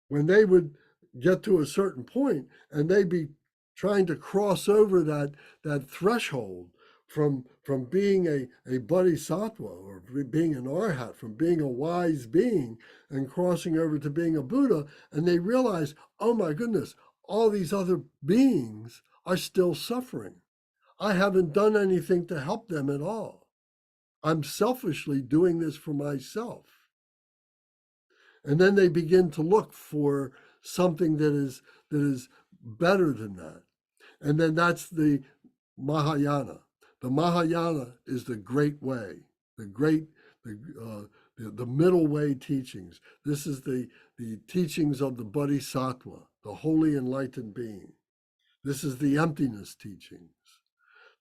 when they would get to a certain point and they'd be trying to cross over that threshold from being a bodhisattva, or being an arhat, from being a wise being, and crossing over to being a Buddha, and they realize, oh my goodness, all these other beings are still suffering. I haven't done anything to help them at all. I'm selfishly doing this for myself. And then they begin to look for something that is better than that. And then that's the Mahayana. The Mahayana is the great way, the middle way teachings. This is the teachings of the Bodhisattva, the holy enlightened being. This is the emptiness teachings.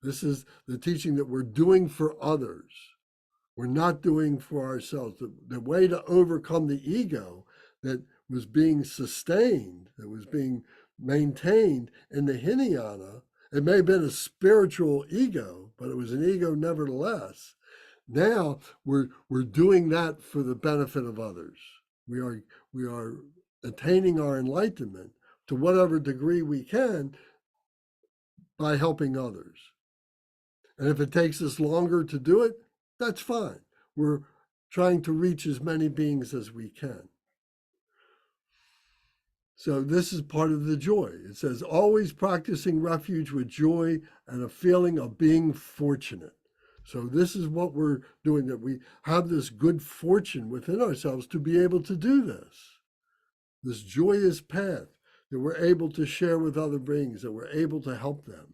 This is the teaching that we're doing for others. We're not doing for ourselves. The way to overcome the ego that was being sustained, that was being maintained in the Hinayana, it may have been a spiritual ego, but it was an ego nevertheless. Now we're doing that for the benefit of others. We are attaining our enlightenment to whatever degree we can by helping others. And if it takes us longer to do it, that's fine. We're trying to reach as many beings as we can. So this is part of the joy. It says, always practicing refuge with joy and a feeling of being fortunate. So this is what we're doing, that we have this good fortune within ourselves to be able to do this joyous path that we're able to share with other beings, that we're able to help them.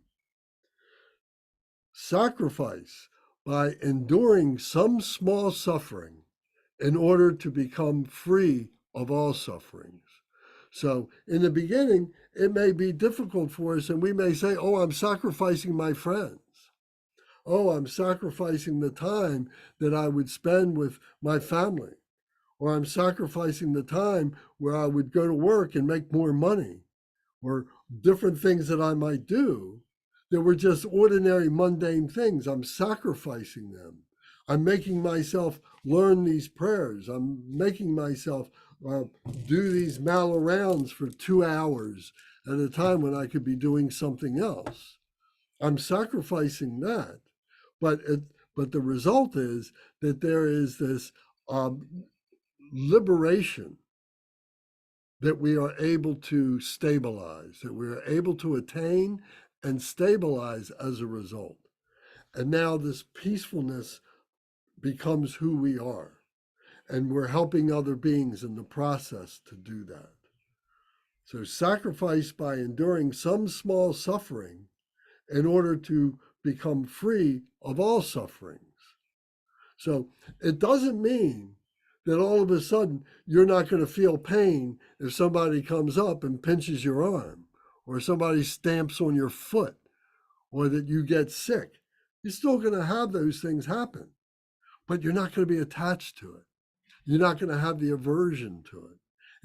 sacrifice by enduring some small suffering in order to become free of all sufferings. So, in the beginning, it may be difficult for us, and we may say, oh, I'm sacrificing my friends. Oh, I'm sacrificing the time that I would spend with my family. Or I'm sacrificing the time where I would go to work and make more money, or different things that I might do that were just ordinary, mundane things. I'm sacrificing them. I'm making myself learn these prayers. I'm making myself uh, do these mile rounds for 2 hours at a time when I could be doing something else. I'm sacrificing that, but but the result is that there is this liberation that we are able to stabilize, that we are able to attain and stabilize as a result. And now this peacefulness becomes who we are. And we're helping other beings in the process to do that. So sacrifice by enduring some small suffering in order to become free of all sufferings. So it doesn't mean that all of a sudden you're not going to feel pain if somebody comes up and pinches your arm, or somebody stamps on your foot, or that you get sick. You're still going to have those things happen, but you're not going to be attached to it. You're not going to have the aversion to it.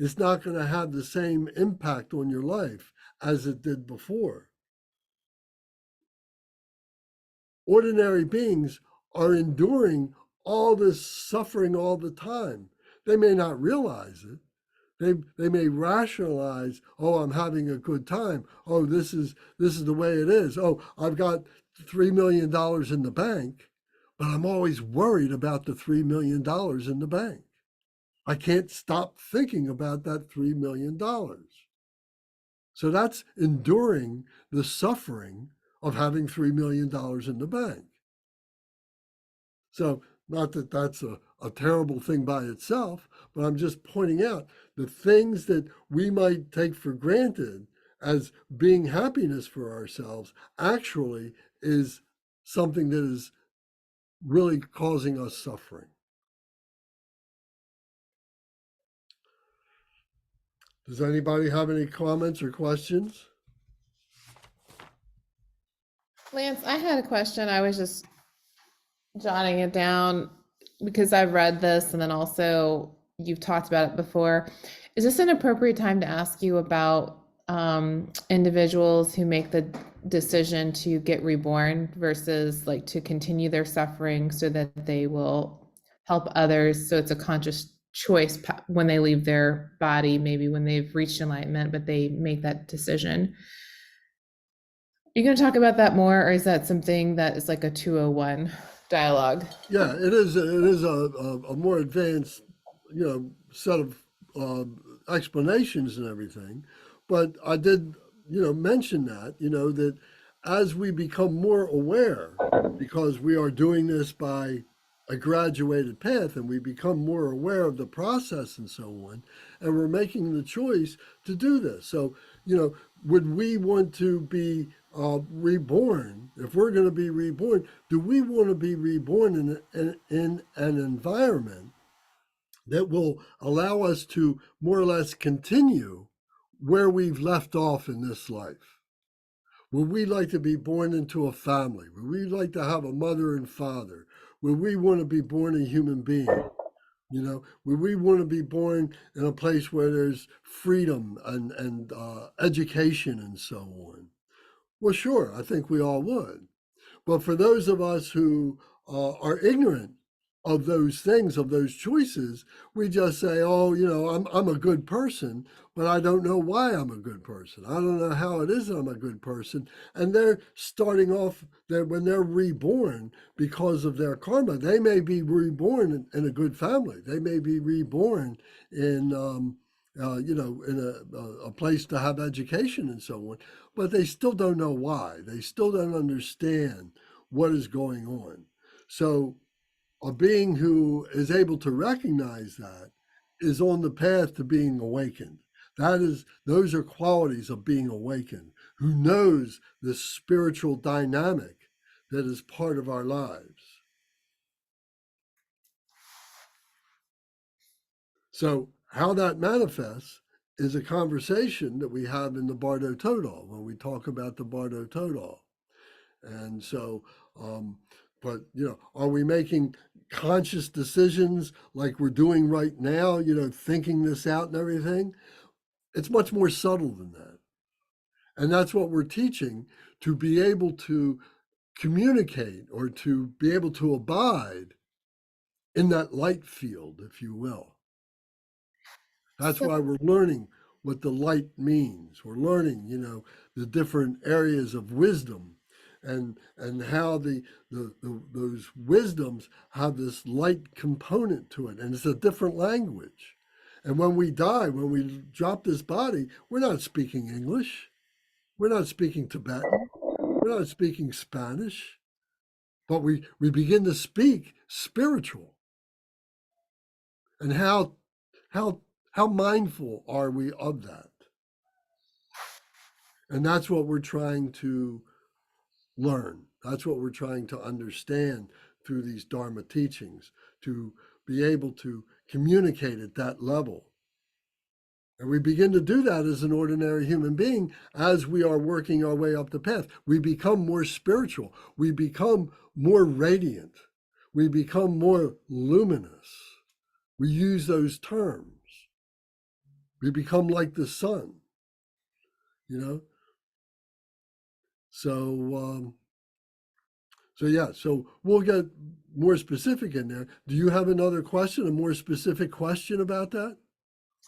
It's not going to have the same impact on your life as it did before. Ordinary beings are enduring all this suffering all the time. They may not realize it. They may rationalize, oh, I'm having a good time. Oh, this is the way it is. Oh, I've got $3 million in the bank, but I'm always worried about the $3 million in the bank. I can't stop thinking about that $3 million. So that's enduring the suffering of having $3 million in the bank. So, not that that's a terrible thing by itself, but I'm just pointing out the things that we might take for granted as being happiness for ourselves actually is something that is really causing us suffering. Does anybody have any comments or questions? Lance, I had a question. I was just jotting it down because I've read this and then also you've talked about it before. Is this an appropriate time to ask you about individuals who make the decision to get reborn versus like to continue their suffering so that they will help others? So it's a conscious choice when they leave their body, maybe when they've reached enlightenment, but they make that decision. Are you going to talk about that more, or is that something that is like a 201 dialogue? Yeah, it is. It is a more advanced, set of explanations and everything. But I did, mention that, that as we become more aware, because we are doing this by a graduated path, and we become more aware of the process and so on, and we're making the choice to do this. So, would we want to be reborn? If we're going to be reborn, do we want to be reborn in an environment that will allow us to more or less continue where we've left off in this life? Would we like to be born into a family? Would we like to have a mother and father? Would we want to be born a human being? Would we want to be born in a place where there's freedom and education and so on? Well, sure, I think we all would. But for those of us who are ignorant of those things, of those choices, we just say, oh, I'm a good person, but I don't know why I'm a good person. I don't know how it is that I'm a good person. And they're starting off there when they're reborn because of their karma. They may be reborn in a good family. They may be reborn in, in a place to have education and so on, but they still don't know why. They still don't understand what is going on. So a being who is able to recognize that is on the path to being awakened. Those are qualities of being awakened, who knows the spiritual dynamic that is part of our lives. So how that manifests is a conversation that we have in the Bardo Todal when we talk about the Bardo Todal. And so, but are we making conscious decisions like we're doing right now? Thinking this out and everything. It's much more subtle than that, and that's what we're teaching, to be able to communicate or to be able to abide in that light field, if you will. That's So, why we're learning what the light means. We're learning, the different areas of wisdom, and how those wisdoms have this light component to it, and it's a different language. And when we die, when we drop this body, we're not speaking English, we're not speaking Tibetan, we're not speaking Spanish, but we begin to speak spiritual. And how how mindful are we of that? And that's what we're trying to learn. That's what we're trying to understand through these Dharma teachings, to be able to communicate at that level. And we begin to do that as an ordinary human being as we are working our way up the path. We become more spiritual. We become more radiant. We become more luminous. We use those terms. We become like the sun, you know? So, so we'll get more specific in there. Do you have another question, a more specific question about that?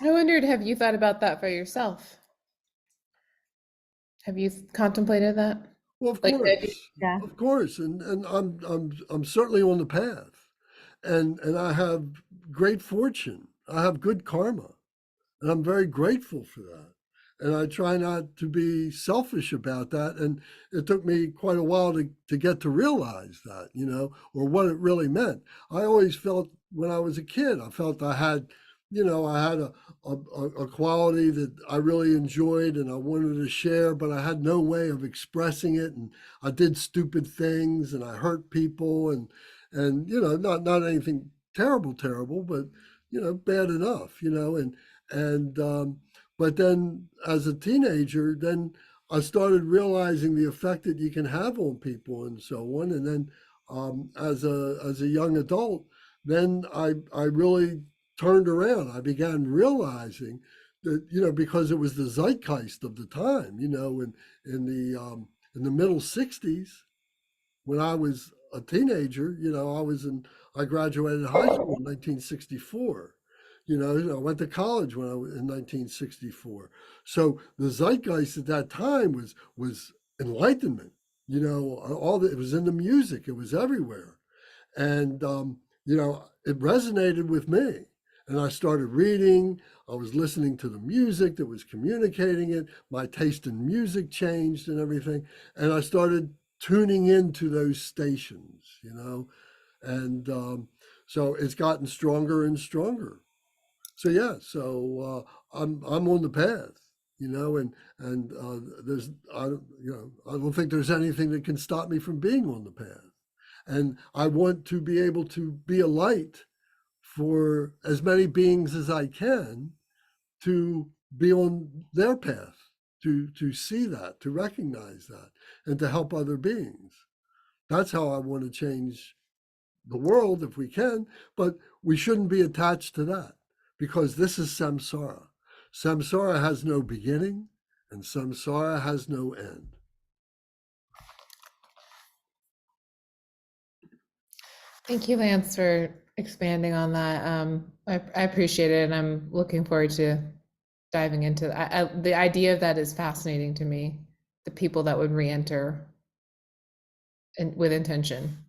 I wondered, have you thought about that for yourself? Have you contemplated that? Well, of Like, course, yeah. of course, and I'm certainly on the path, and I have great fortune. I have good karma, and I'm very grateful for that. And I try not to be selfish about that. And it took me quite a while to get to realize that, or what it really meant. I always felt when I was a kid, I felt I had a quality that I really enjoyed and I wanted to share, but I had no way of expressing it. And I did stupid things and I hurt people and not anything terrible, but, bad enough, and but then as a teenager, then I started realizing the effect that you can have on people and so on. And then as a young adult, then I really turned around. I began realizing that, because it was the zeitgeist of the time, in the middle 60s, when I was a teenager, I graduated high school in 1964. I went to college when I was in 1964. So the zeitgeist at that time was enlightenment. It was in the music, it was everywhere, and it resonated with me. And I started reading. I was listening to the music that was communicating it. My taste in music changed and everything, and I started tuning into those stations. And so it's gotten stronger and stronger. So yeah, I'm on the path, and there's I don't think there's anything that can stop me from being on the path, and I want to be able to be a light for as many beings as I can to be on their path, to see that, to recognize that, and to help other beings. That's how I want to change the world if we can, but we shouldn't be attached to that because this is samsara. Samsara has no beginning and samsara has no end. Thank you, Lance, for expanding on that. I appreciate it, and I'm looking forward to diving into the idea of that is fascinating to me. The people that would re-enter with intention.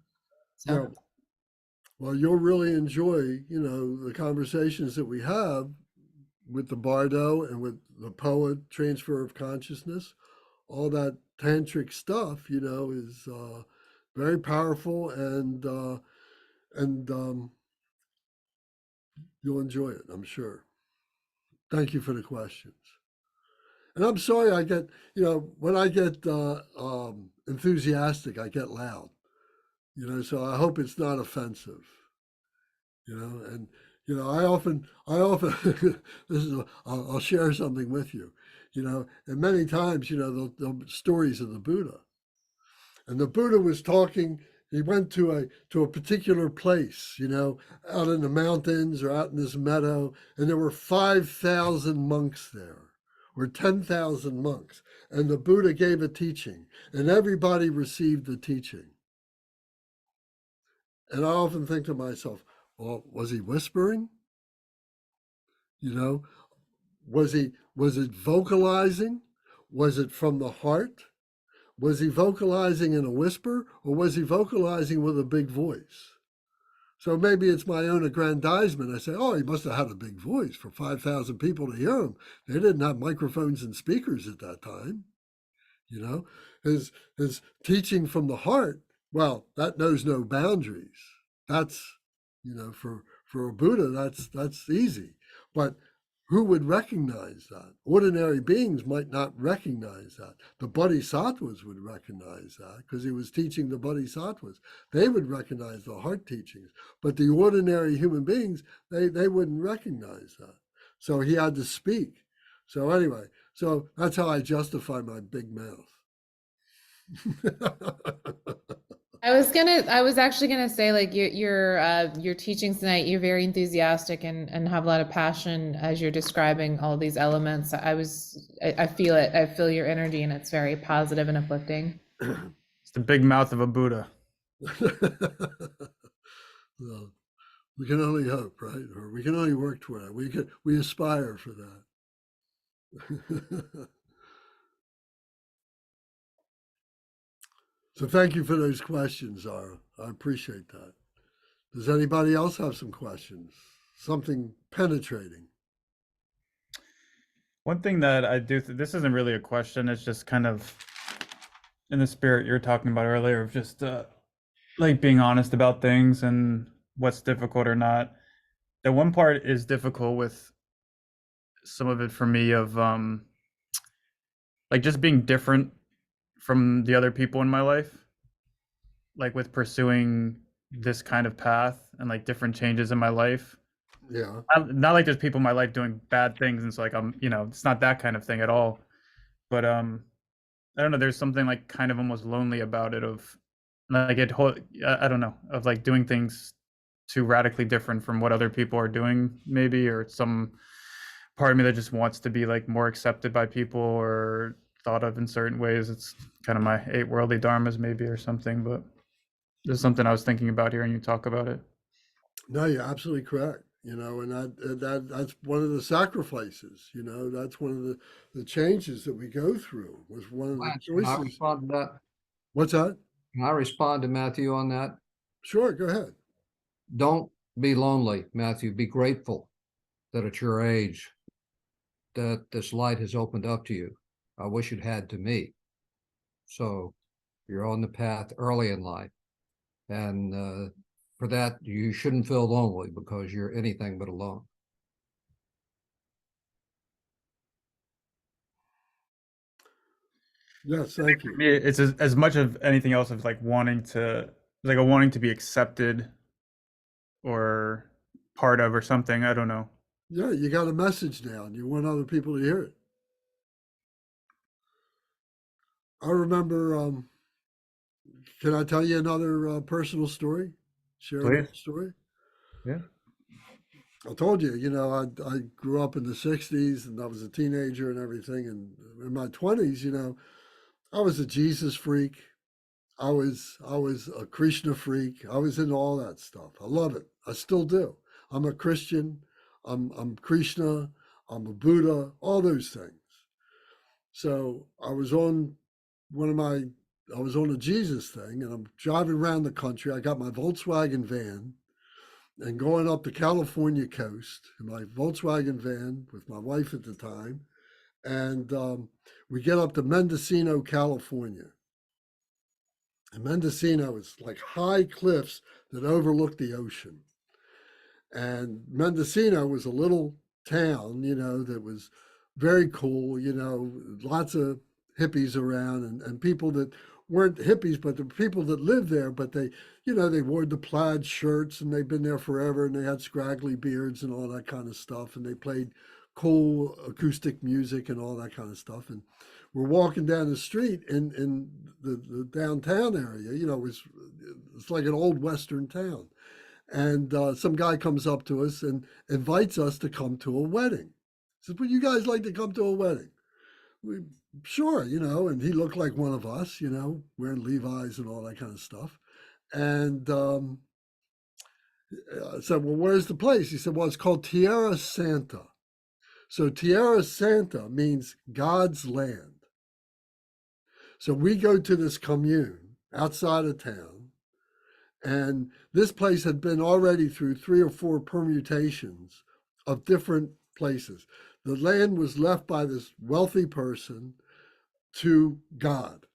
Yeah. So Well, you'll really enjoy, the conversations that we have with the bardo and with the poet transfer of consciousness. All that tantric stuff, is very powerful, and you'll enjoy it, I'm sure. Thank you for the questions. And I'm sorry I get, when I get enthusiastic, I get loud. So I hope it's not offensive, and I often this is I'll share something with you, and many times, the stories of the Buddha, and the Buddha was talking. He went to a particular place, out in the mountains or out in this meadow, and there were 5,000 monks there, or 10,000 monks, and the Buddha gave a teaching, and everybody received the teaching. And I often think to myself, well, was he whispering? You know, was it vocalizing? Was it from the heart? Was he vocalizing in a whisper, or was he vocalizing with a big voice? So maybe it's my own aggrandizement. I say, oh, he must have had a big voice for 5,000 people to hear him. They didn't have microphones and speakers at that time. You know, his teaching from the heart, well, that knows no boundaries. That's, for a Buddha, that's easy. But who would recognize that? Ordinary beings might not recognize that. The bodhisattvas would recognize that because he was teaching the bodhisattvas. They would recognize the heart teachings. But the ordinary human beings, they wouldn't recognize that. So he had to speak. So anyway, so that's how I justify my big mouth. I was actually gonna say like your teachings tonight, you're very enthusiastic and have a lot of passion as you're describing all these elements. I feel it. I feel your energy and it's very positive and uplifting. It's the big mouth of a Buddha. Well, we can only hope, right? Or we can only work toward it. We aspire for that. So thank you for those questions, Zara. I appreciate that. Does anybody else have some questions? Something penetrating? One thing that I do, this isn't really a question, it's just kind of in the spirit you're talking about earlier of just like being honest about things and what's difficult or not. The one part is difficult with some of it for me of like just being different from the other people in my life, like with pursuing this kind of path and like different changes in my life. Yeah. Not like there's people in my life doing bad things and it's like it's not that kind of thing at all. But I don't know, there's something like kind of almost lonely about it of like I don't know, of like doing things too radically different from what other people are doing maybe, or some part of me that just wants to be like more accepted by people or thought of in certain ways. It's kind of my eight worldly dharmas maybe or something, but there's something I was thinking about hearing you talk about it. No, you're absolutely correct. And that's one of the sacrifices. That's one of the changes that we go through. Was one of the Lance, can I choices. respond to that? What's that? Can I respond to Matthew on that? Sure, go ahead. Don't be lonely, Matthew. Be grateful that at your age that this light has opened up to you. I wish it had to me. So you're on the path early in life. And for that, you shouldn't feel lonely because you're anything but alone. Yes, thank you. For me, it's as much of anything else of like wanting to be accepted or part of or something. I don't know. Yeah, you got a message now, and you want other people to hear it. I remember. Can I tell you another personal story? Share another Please. story. Yeah. I told you, I grew up in the '60s, and I was a teenager and everything. And in my 20s, I was a Jesus freak. I was a Krishna freak. I was into all that stuff. I love it. I still do. I'm a Christian. I'm Krishna. I'm a Buddha. All those things. So I was on a Jesus thing, and I'm driving around the country. I got my Volkswagen van and going up the California coast in my Volkswagen van with my wife at the time. And we get up to Mendocino, California. And Mendocino is like high cliffs that overlook the ocean. And Mendocino was a little town, that was very cool, lots of hippies around and people that weren't hippies, but the people that lived there, but they, they wore the plaid shirts and they've been there forever and they had scraggly beards and all that kind of stuff. And they played cool acoustic music and all that kind of stuff. And we're walking down the street in the downtown area, it's like an old Western town. And some guy comes up to us and invites us to come to a wedding. He says, would you guys like to come to a wedding? We, sure, and he looked like one of us, wearing Levi's and all that kind of stuff. And I said, well, where's the place? He said, well, it's called Tierra Santa. So Tierra Santa means God's land. So we go to this commune outside of town, and this place had been already through 3 or 4 permutations of different places. The land was left by this wealthy person to God.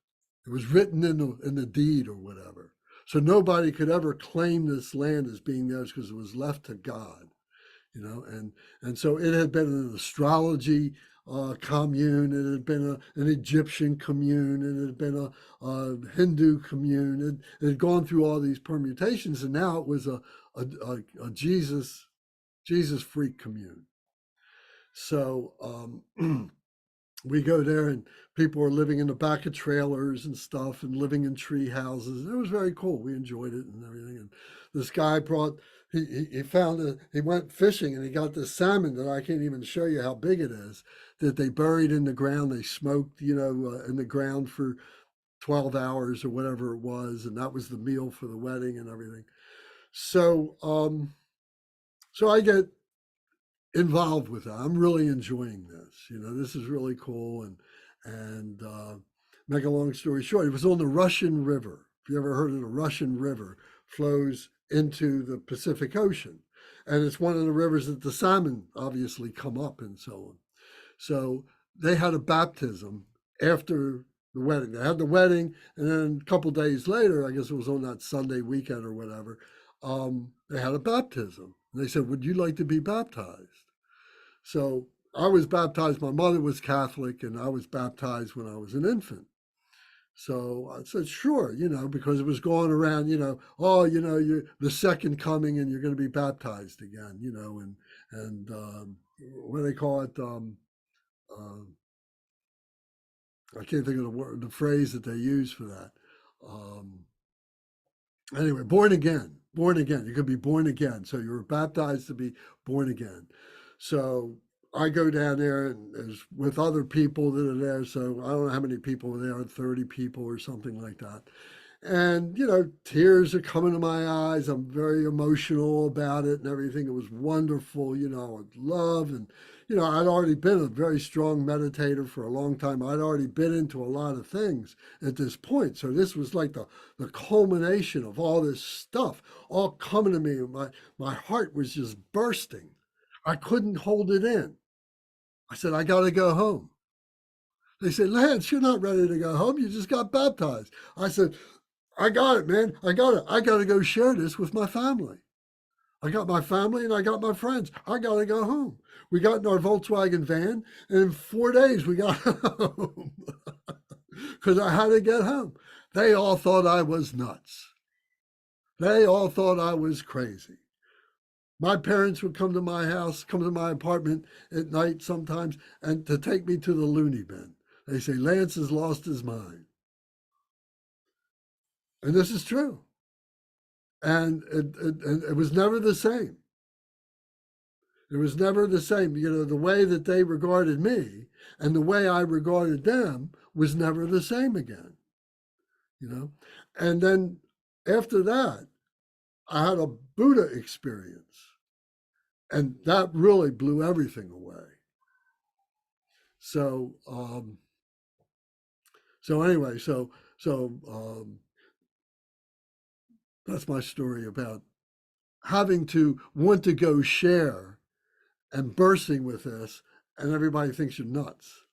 It was written in the deed or whatever. So nobody could ever claim this land as being theirs because it was left to God, and so it had been an astrology commune, it had been an Egyptian commune, it had been a Hindu commune. It had gone through all these permutations, and now it was a Jesus freak commune. So we go there, and people are living in the back of trailers and stuff, and living in tree houses. And it was very cool. We enjoyed it and everything. And this guy brought, he found he went fishing, and he got this salmon that I can't even show you how big it is, that they buried in the ground. They smoked, in the ground for 12 hours or whatever it was. And that was the meal for the wedding and everything. So, so I get involved with that. I'm really enjoying this. This is really cool. And make a long story short, it was on the Russian River. If you ever heard of the Russian River, flows into the Pacific Ocean. And it's one of the rivers that the salmon obviously come up and so on. So they had a baptism after the wedding. They had the wedding, and then a couple days later, I guess it was on that Sunday weekend or whatever, they had a baptism. And they said, would you like to be baptized? So I was baptized. My mother was Catholic, and I was baptized when I was an infant. So I said, sure, because it was going around, you're the second coming and you're going to be baptized again, and what do they call it? I can't think of the word, the phrase that they use for that. Anyway, born again. You could be born again. So you were baptized to be born again. So I go down there and there's with other people that are there. So I don't know how many people were there, 30 people or something like that. And, tears are coming to my eyes. I'm very emotional about it and everything. It was wonderful, with love. And, I'd already been a very strong meditator for a long time. I'd already been into a lot of things at this point. So this was like the culmination of all this stuff all coming to me. My heart was just bursting. I couldn't hold it in. I said, I got to go home. They said, Lance, you're not ready to go home. You just got baptized. I said, I got it, man. I got it. I got to go share this with my family. I got my family and I got my friends. I got to go home. We got in our Volkswagen van, and in 4 days we got home because I had to get home. They all thought I was nuts. They all thought I was crazy. My parents would come to my house, come to my apartment at night sometimes, and to take me to the loony bin. They say, Lance has lost his mind. And this is true. And it was never the same. It was never the same. The way that they regarded me and the way I regarded them was never the same again. And then after that, I had a Buddha experience. And that really blew everything away. So, anyway, that's my story about having to want to go share and bursting with this, and everybody thinks you're nuts.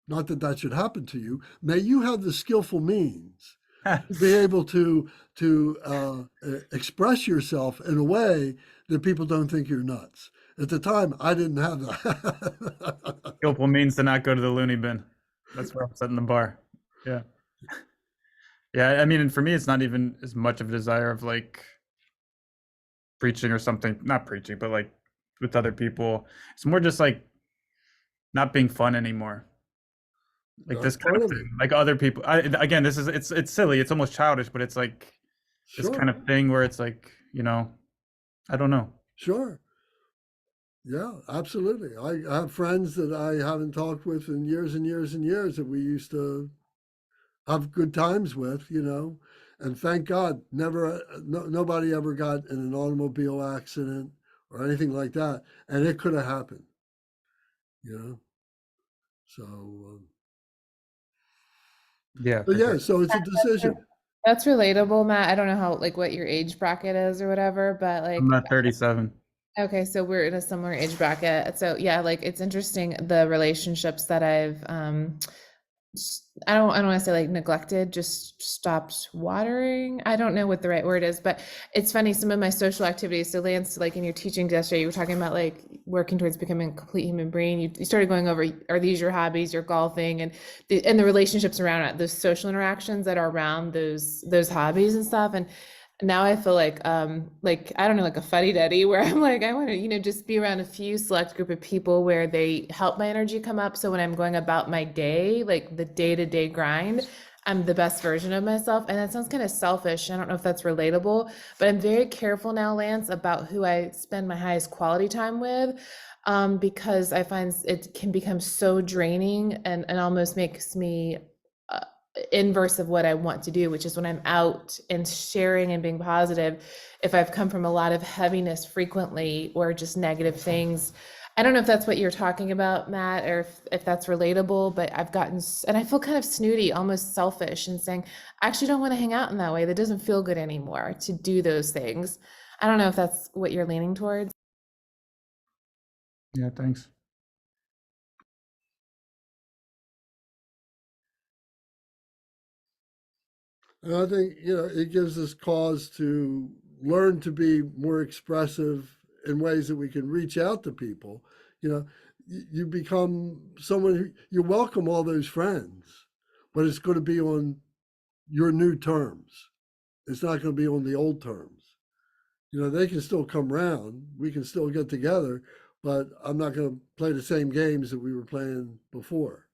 Not that that should happen to you. May you have the skillful means to be able to express yourself in a way that people don't think you're nuts. At the time, I didn't have that. Skillful means to not go to the loony bin. That's where I'm setting the bar. Yeah. Yeah, I mean, and for me, it's not even as much of a desire of like preaching or something, not preaching, but like with other people. It's more just like not being fun anymore. Like That's this kind part of of it. thing. Like other people. Again, this is it's silly. It's almost childish, but it's like this kind Sure, of thing where it's like, I don't know. sure. Yeah, absolutely. I have friends that I haven't talked with in years and years and years that we used to have good times with, and thank God, never, nobody ever got in an automobile accident or anything like that, and it could have happened, you know. So, Yeah, but for yeah, sure. so it's a decision. That's relatable, Matt. I don't know how, like, what your age bracket is or whatever, but I'm like, not 37. okay, so we're in a similar age bracket. So yeah, like it's interesting the relationships that I've I don't want to say like neglected, just stopped watering. I don't know what the right word is, but it's funny, some of my social activities. So Lance, like in your teaching yesterday, you were talking about like working towards becoming a complete human being. You started going over, are these your hobbies, your golfing, and the relationships around it, those social interactions that are around those hobbies and stuff. And now I feel like I don't know, like a fuddy-duddy where I'm like, I want to, just be around a few select group of people where they help my energy come up. So when I'm going about my day, like the day-to-day grind, I'm the best version of myself. And that sounds kind of selfish. I don't know if that's relatable, but I'm very careful now, Lance, about who I spend my highest quality time with. Because I find it can become so draining and almost makes me uh, inverse of what I want to do, which is when I'm out and sharing and being positive. If I've come from a lot of heaviness frequently or just negative things, I don't know if that's what you're talking about, Matt, or if that's relatable, but I've gotten, and I feel kind of snooty, almost selfish, and saying, I actually don't want to hang out in that way. That doesn't feel good anymore to do those things. I don't know if that's what you're leaning towards. Yeah, thanks. And I think, it gives us cause to learn to be more expressive in ways that we can reach out to people. You know, you become someone who you welcome all those friends, but it's going to be on your new terms. It's not going to be on the old terms. They can still come round, we can still get together, but I'm not going to play the same games that we were playing before.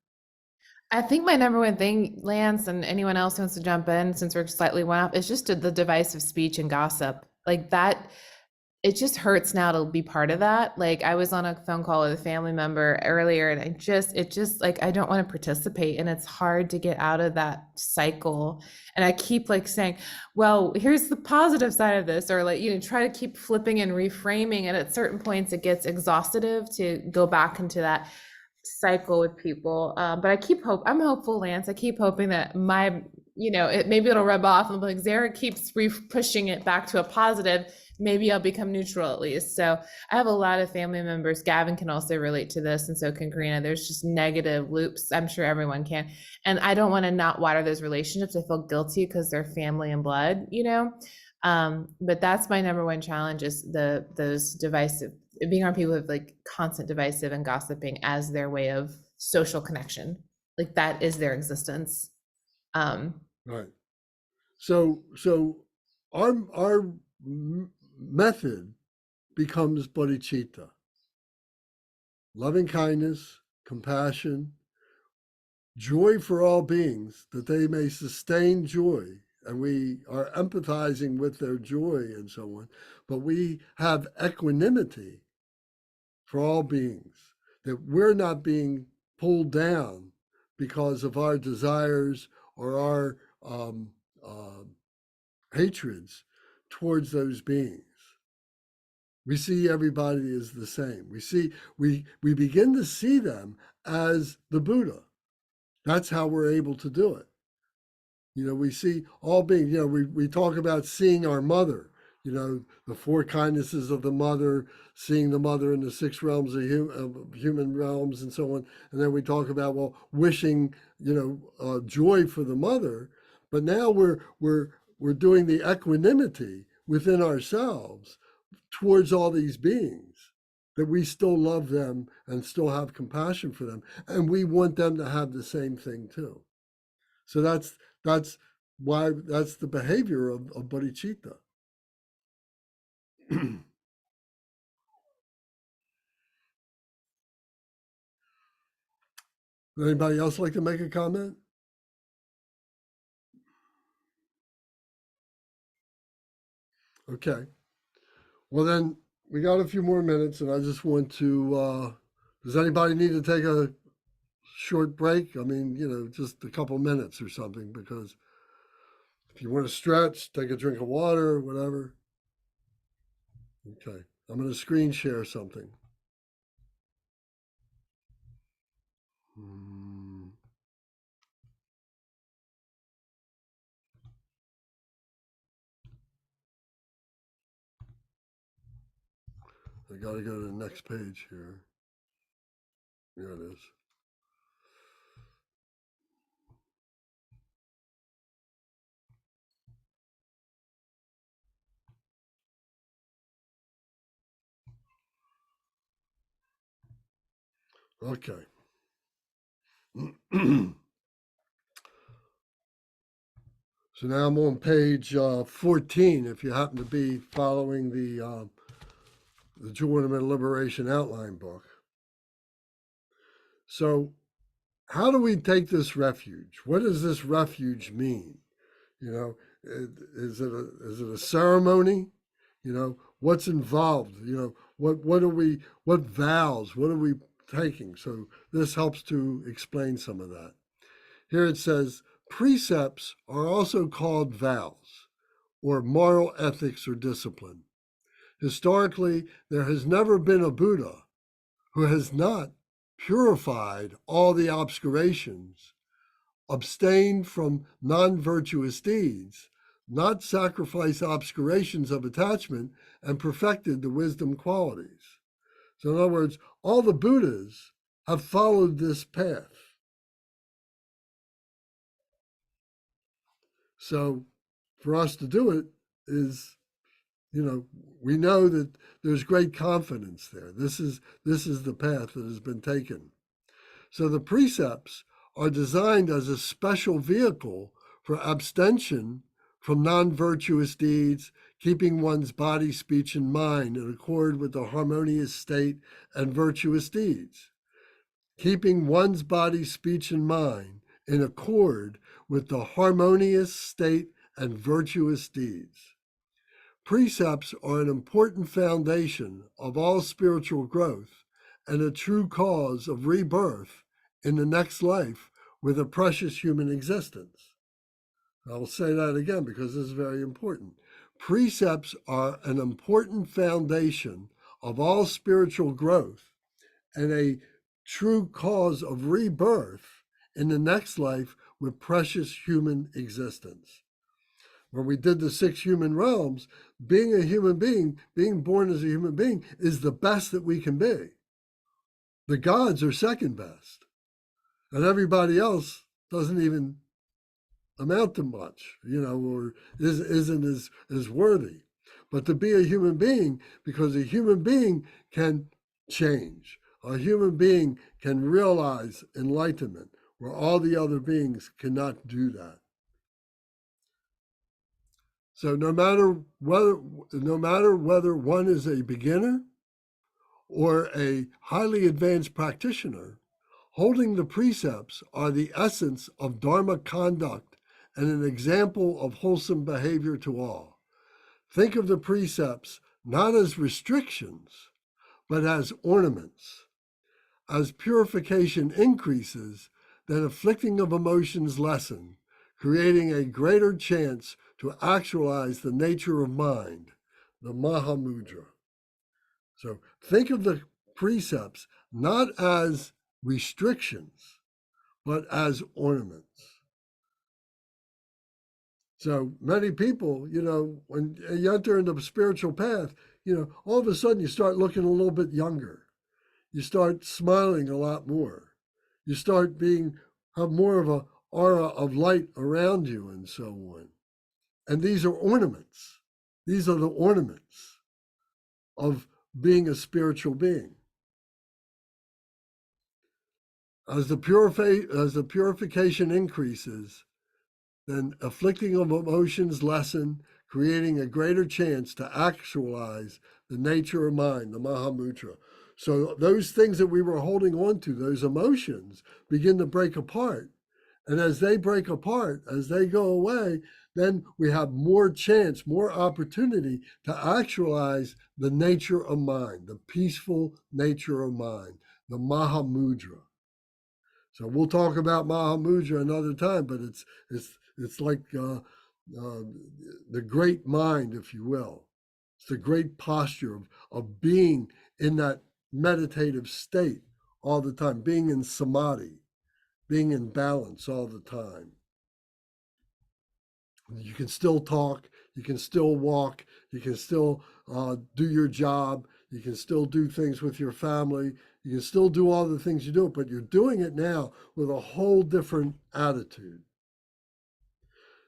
I think my number one thing, Lance, and anyone else who wants to jump in since we're slightly one up, is just the divisive speech and gossip. Like that, it just hurts now to be part of that. Like I was on a phone call with a family member earlier and it just like I don't want to participate and it's hard to get out of that cycle. And I keep like saying, well, here's the positive side of this, or like, try to keep flipping and reframing. And at certain points it gets exhaustive to go back into that cycle with people. But I'm hopeful, Lance. I keep hoping that maybe it'll rub off and like Zara keeps pushing it back to a positive. Maybe I'll become neutral at least. So I have a lot of family members. Gavin can also relate to this, and so can Karina. There's just negative loops. I'm sure everyone can. And I don't want to not water those relationships. I feel guilty because they're family and blood. But that's my number one challenge is those divisive being around people with like constant divisive and gossiping as their way of social connection. Like that is their existence. Right. So our method becomes bodhicitta, loving kindness, compassion, joy for all beings, that they may sustain joy. And we are empathizing with their joy and so on. But we have equanimity for all beings, that we're not being pulled down because of our desires or our hatreds towards those beings. We see everybody as the same. We begin to see them as the Buddha. That's how we're able to do it. We see all beings, we talk about seeing our mother, the four kindnesses of the mother, seeing the mother in the six realms of human realms and so on. And then we talk about, well, wishing, joy for the mother. But now we're doing the equanimity within ourselves towards all these beings, that we still love them and still have compassion for them. And we want them to have the same thing too. So that's why that's the behavior of bodhicitta. Anybody else like to make a comment? Okay. Well, then we got a few more minutes, and I just want to. Does anybody need to take a short break? I mean, just a couple minutes or something, because if you want to stretch, take a drink of water, whatever. Okay. I'm going to screen share something. I got to go to the next page here. There it is. Okay. So now I'm on page 14. If you happen to be following the Ornament Liberation Outline book. So, how do we take this refuge? What does this refuge mean? Is it a ceremony? What's involved? What vows? What are we taking? So this helps to explain some of that. Here it says, precepts are also called vows, or moral ethics or discipline. Historically, there has never been a Buddha who has not purified all the obscurations, abstained from non-virtuous deeds, not sacrificed obscurations of attachment, and perfected the wisdom qualities. So in other words, all the Buddhas have followed this path. So for us to do it is, we know that there's great confidence there. This is the path that has been taken. So the precepts are designed as a special vehicle for abstention from non-virtuous deeds, keeping one's body, speech, and mind in accord with the harmonious state and virtuous deeds. Keeping one's body, speech, and mind in accord with the harmonious state and virtuous deeds. Precepts are an important foundation of all spiritual growth and a true cause of rebirth in the next life with a precious human existence. I'll say that again because this is very important. Precepts are an important foundation of all spiritual growth and a true cause of rebirth in the next life with precious human existence. When we did the 6 human realms, being a human being, being born as a human being, is the best that we can be. The gods are second best, and everybody else doesn't even amount to much, or isn't as worthy. But to be a human being, because a human being can change, a human being can realize enlightenment, where all the other beings cannot do that. So no matter whether one is a beginner or a highly advanced practitioner, holding the precepts are the essence of Dharma conduct and an example of wholesome behavior to all. Think of the precepts not as restrictions, but as ornaments. As purification increases, then afflicting of emotions lessen, creating a greater chance to actualize the nature of mind, the Mahamudra. So think of the precepts not as restrictions, but as ornaments. So many people, when you enter into the spiritual path, all of a sudden you start looking a little bit younger. You start smiling a lot more. You start have more of an aura of light around you and so on. And these are ornaments. These are the ornaments of being a spiritual being. As the purification increases, then afflicting of emotions lessen, creating a greater chance to actualize the nature of mind, the Mahamudra. So those things that we were holding on to, those emotions, begin to break apart. And as they break apart, as they go away, then we have more chance, more opportunity to actualize the nature of mind, the peaceful nature of mind, the Mahamudra. So we'll talk about Mahamudra another time, but it's like the great mind, if you will. It's the great posture of being in that meditative state all the time, being in samadhi, being in balance all the time. You can still talk, you can still walk, you can still do your job, you can still do things with your family, you can still do all the things you do, but you're doing it now with a whole different attitude.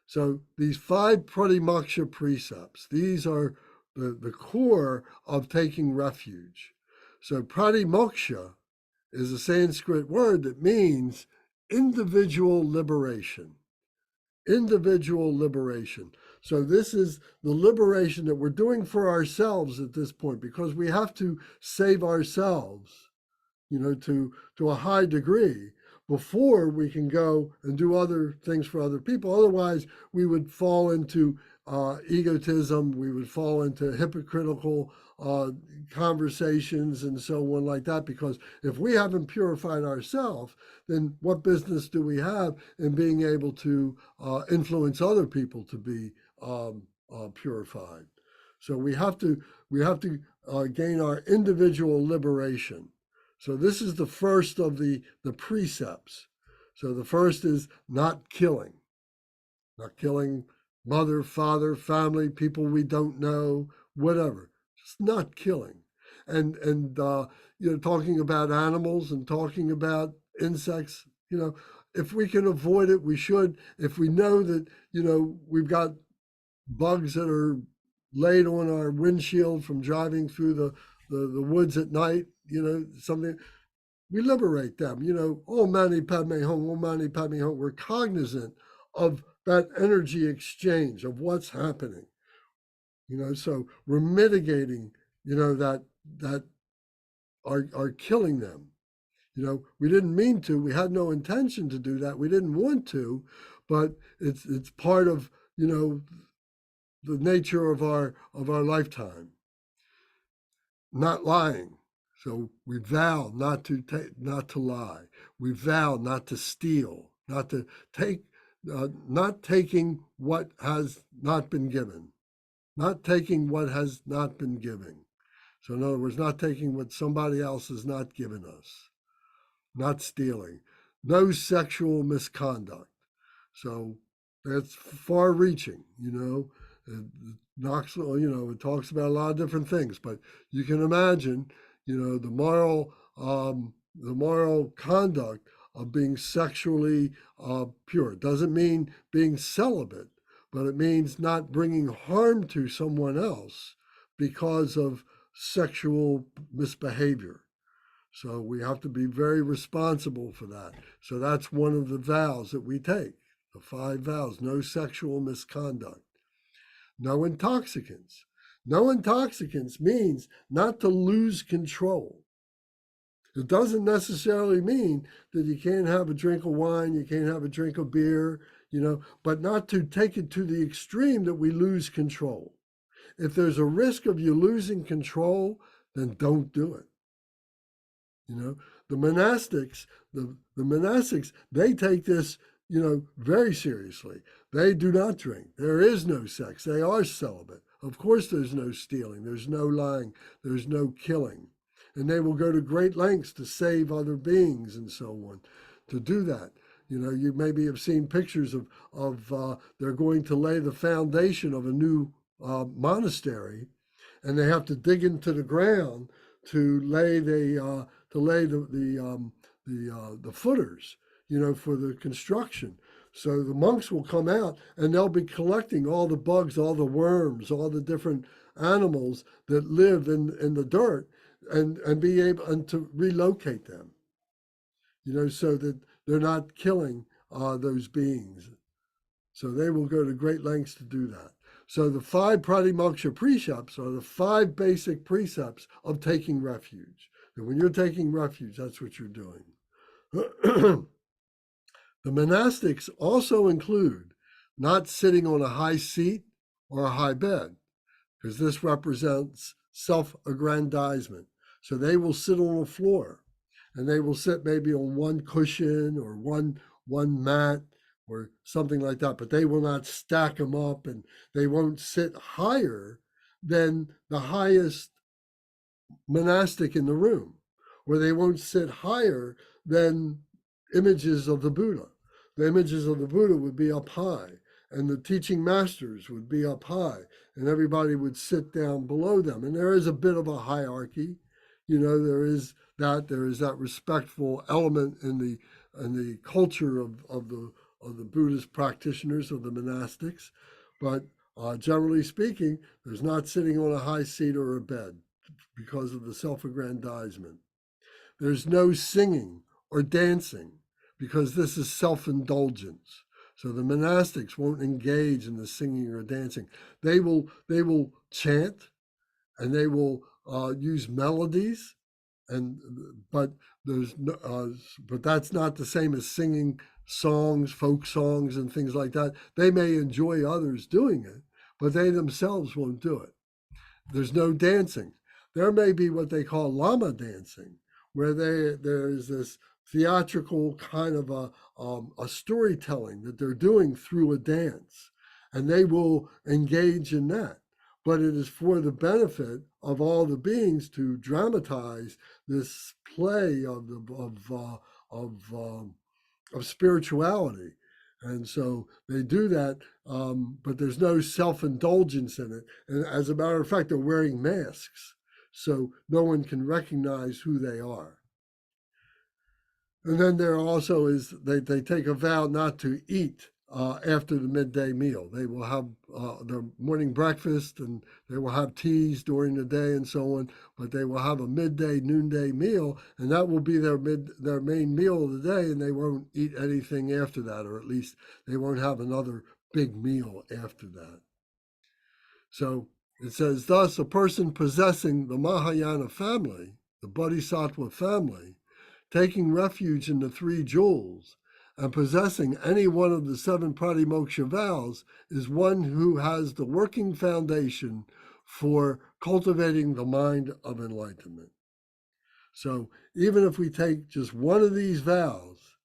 So these 5 Pratimoksha precepts, these are the core of taking refuge. So Pratimoksha is a Sanskrit word that means individual liberation. Individual liberation. So this is the liberation that we're doing for ourselves at this point, because we have to save ourselves, to a high degree before we can go and do other things for other people. Otherwise, we would fall into egotism, we would fall into hypocritical conversations and so on like that, because if we haven't purified ourselves, then what business do we have in being able to influence other people to be purified? So we have to gain our individual liberation. So this is the first of the precepts. So the first is not killing mother, father, family, people we don't know, whatever. Just not killing. And talking about animals and talking about insects, if we can avoid it, we should. If we know that, we've got bugs that are laid on our windshield from driving through the woods at night, something, we liberate them, Om Mani Padme Hum, Om Mani Padme Hum. We're cognizant of that energy exchange of what's happening, so we're mitigating, that are killing them. We didn't mean to, we had no intention to do that, we didn't want to, but it's part of, the nature of our lifetime. Not lying. So we vow not to lie. We vow not to steal, not to take, not taking what has not been given, not taking what has not been given. So in other words, not taking what somebody else has not given us, not stealing, no sexual misconduct. So that's far-reaching, It knocks, it talks about a lot of different things, but you can imagine, the moral conduct of being sexually pure. It doesn't mean being celibate, but it means not bringing harm to someone else because of sexual misbehavior. So we have to be very responsible for that. So that's one of the vows that we take, the 5 vows: no sexual misconduct, no intoxicants. No intoxicants means not to lose control. It doesn't necessarily mean that you can't have a drink of wine, you can't have a drink of beer, but not to take it to the extreme that we lose control. If there's a risk of you losing control, then don't do it. The monastics, the monastics, they take this, very seriously. They do not drink. There is no sex. They are celibate. Of course, there's no stealing. There's no lying. There's no killing. And they will go to great lengths to save other beings and so on, to do that. You maybe have seen pictures of they're going to lay the foundation of a new monastery, and they have to dig into the ground to lay the footers, for the construction. So the monks will come out and they'll be collecting all the bugs, all the worms, all the different animals that live in the dirt, and be able to relocate them, so that they're not killing those beings. So they will go to great lengths to do that. So the 5 Pratimoksha precepts are the 5 basic precepts of taking refuge. And when you're taking refuge, that's what you're doing. The monastics also include not sitting on a high seat or a high bed, because this represents self-aggrandizement. So they will sit on the floor, and they will sit maybe on one cushion or one mat or something like that, but they will not stack them up, and they won't sit higher than the highest monastic in the room, or they won't sit higher than images of the Buddha. The images of the Buddha would be up high, and the teaching masters would be up high, and everybody would sit down below them. And there is a bit of a hierarchy, there is that respectful element in the culture of the Buddhist practitioners, of the monastics, but generally speaking, there's not sitting on a high seat or a bed because of the self-aggrandizement. There's no singing or dancing because this is self-indulgence. So the monastics won't engage in the singing or dancing. They will chant, and they will use melodies, but that's not the same as singing songs, folk songs, and things like that. They may enjoy others doing it, but they themselves won't do it. There's no dancing. There may be what they call lama dancing, where there's this theatrical kind of a storytelling that they're doing through a dance, and they will engage in that. But it is for the benefit of all the beings to dramatize this play of spirituality. And so they do that, but there's no self-indulgence in it. And as a matter of fact, they're wearing masks, so no one can recognize who they are. And then there also is, they take a vow not to eat after the midday meal. They will have their morning breakfast, and they will have teas during the day and so on, but they will have a midday, noonday meal, and that will be their main meal of the day, and they won't eat anything after that, or at least they won't have another big meal after that. So it says, thus, a person possessing the Mahayana family, the Bodhisattva family, taking refuge in the 3 jewels, and possessing any one of the 7 Pratimoksha vows, is one who has the working foundation for cultivating the mind of enlightenment. So even if we take just one of these vows,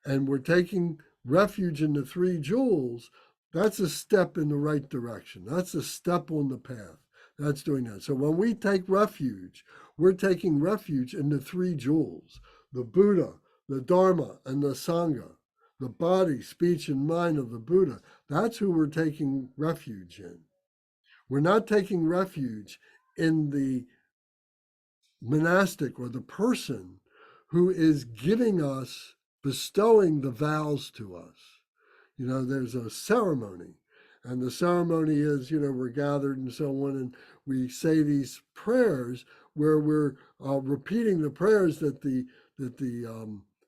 and we're taking refuge in the 3 jewels, that's a step in the right direction. That's a step on the path. That's doing that. So when we take refuge, we're taking refuge in the 3 jewels: the Buddha, the Dharma, and the Sangha, the body, speech, and mind of the Buddha. That's who we're taking refuge in. We're not taking refuge in the monastic or the person who is giving us, bestowing the vows to us. There's a ceremony, and the ceremony is, we're gathered and so on, and we say these prayers where we're repeating the prayers that the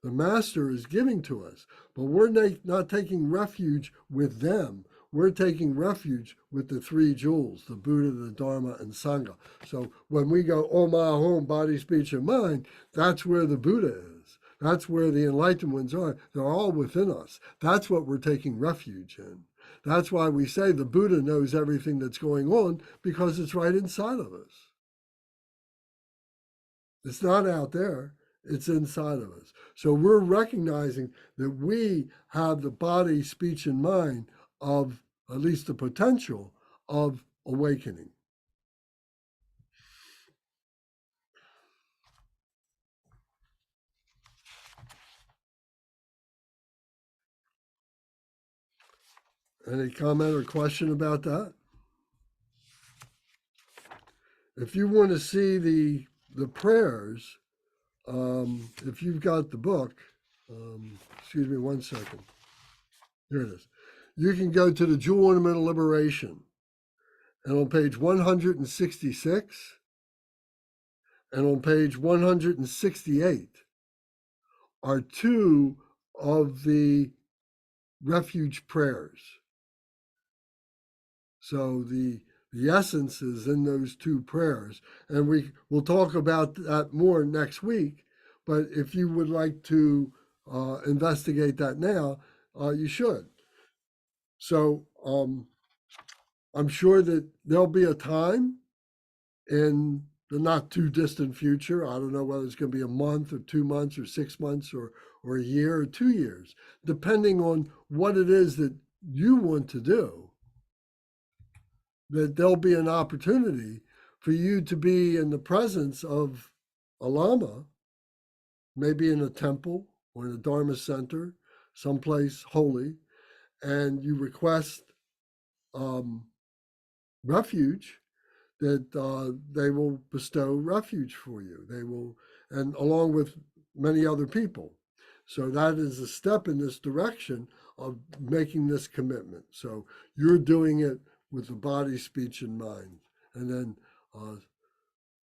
master is giving to us. But we're not taking refuge with them. We're taking refuge with the 3 jewels: the Buddha, the Dharma, and Sangha. So when we go, Om Ahom, body, speech, and mind, that's where the Buddha is. That's where the enlightened ones are. They're all within us. That's what we're taking refuge in. That's why we say the Buddha knows everything that's going on, because it's right inside of us. It's not out there. It's inside of us. So we're recognizing that we have the body, speech, and mind of, at least the potential of, awakening. Any comment or question about that? If you want to see the prayers, if you've got the book, excuse me 1 second. Here it is. You can go to the Jewel Ornament of Liberation, and on page 166 and on page 168 are 2 of the refuge prayers. So the essence is in those two prayers. And we'll talk about that more next week. But if you would like to investigate that now, you should. So I'm sure that there'll be a time in the not too distant future. I don't know whether it's going to be a month or 2 months or 6 months or a year or 2 years, depending on what it is that you want to do, that there'll be an opportunity for you to be in the presence of a lama, maybe in a temple or in a Dharma center, someplace holy, and you request refuge, that they will bestow refuge for you. They will, and along with many other people. So that is a step in this direction of making this commitment. So you're doing it with the body, speech, and mind. And then,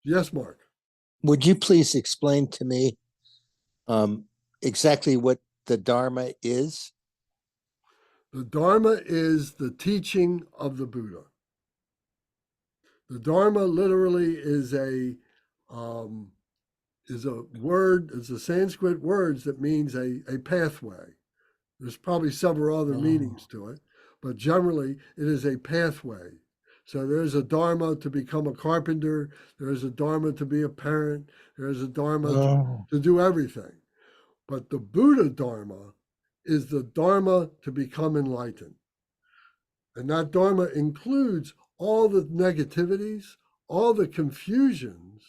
yes, Mark. Would you please explain to me exactly what the Dharma is? The Dharma is the teaching of the Buddha. The Dharma literally is a word, it's a Sanskrit words that means a pathway. There's probably several other meanings to it, but generally it is a pathway. So there's a Dharma to become a carpenter, there's a Dharma to be a parent, there's a Dharma to do everything. But the Buddha Dharma is the Dharma to become enlightened. And that Dharma includes all the negativities, all the confusions,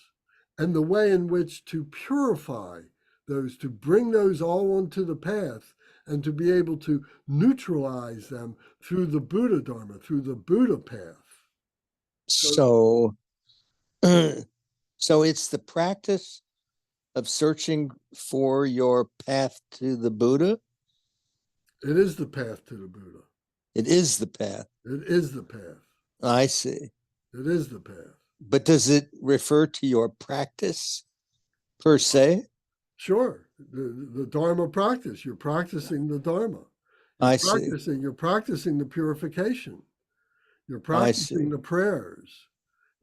and the way in which to purify those, to bring those all onto the path, and to be able to neutralize them through the Buddha Dharma, through the Buddha path. So, so it's the practice of searching for your path to the Buddha. It is the path to the Buddha. It is the path. It is the path. I see. It is the path. But does it refer to your practice per se? Sure. The Dharma practice. You're practicing the Dharma. I see. You're practicing the purification. You're I practicing see. the prayers.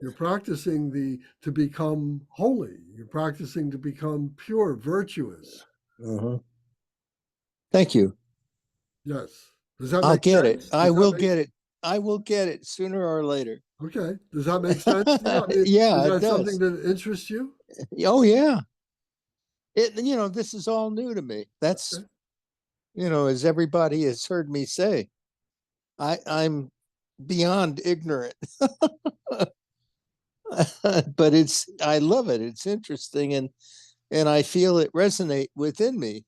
You're practicing to become holy. You're practicing to become pure, virtuous. Thank you. Yes. Does that I'll make get sense? it. I will get it. I will get it sooner or later. Okay. Does that make sense? Yeah, Is it that something does. that interests you? Oh yeah. This is all new to me. That's, Okay. as everybody has heard me say, I'm beyond ignorant. But I love it. It's interesting, and I feel it resonate within me.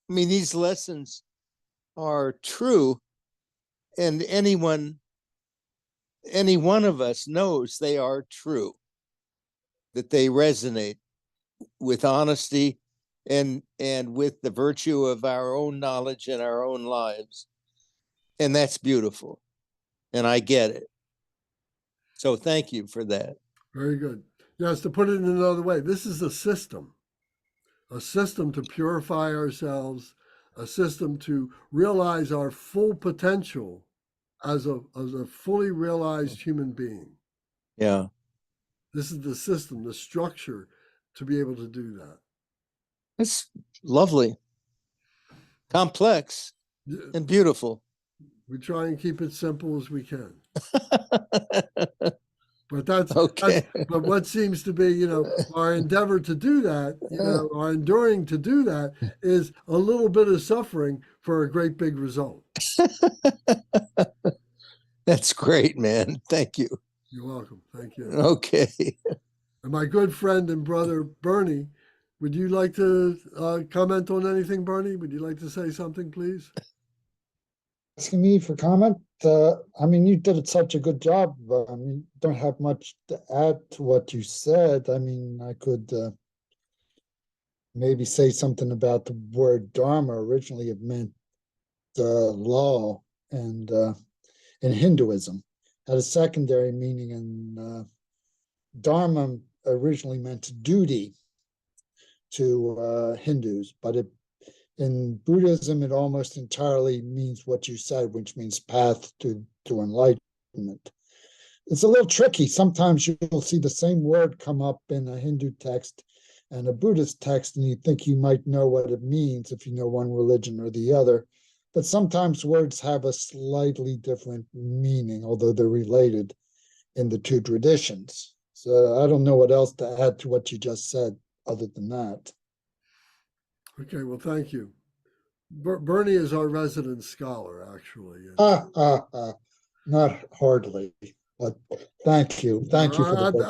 I mean, these lessons are true, and any one of us knows they are true, that they resonate with honesty and with the virtue of our own knowledge in our own lives. And that's beautiful. And I get it. So thank you for that. Very good. Yes, to put it in another way, this is a system to purify ourselves, a system to realize our full potential as a fully realized human being. Yeah. This is the system, the structure to be able to do that. It's lovely, complex, and beautiful. We try and keep it simple as we can. But that's Okay. but what seems to be, our endeavor to do that, our enduring to do that is a little bit of suffering for a great big result. That's great, man. Thank you. You're welcome. Thank you. Okay. And my good friend and brother, Bernie, would you like to comment on anything, Bernie? Would you like to say something, please? Asking me for comment. You did such a good job. Don't have much to add to what you said. I could maybe say something about the word Dharma. Originally, it meant law, and in Hinduism had a secondary meaning. And Dharma originally meant duty to Hindus, but in Buddhism, it almost entirely means what you said, which means path to enlightenment. enlightenment. It's a little tricky. Sometimes you'll see the same word come up in a Hindu text and a Buddhist text, and you think you might know what it means if you know one religion or the other. But sometimes words have a slightly different meaning, although they're related in the two traditions. So I don't know what else to add to what you just said other than that. Okay, well, thank you. Bernie is our resident scholar, actually. Not hardly, but thank you. Thank you for the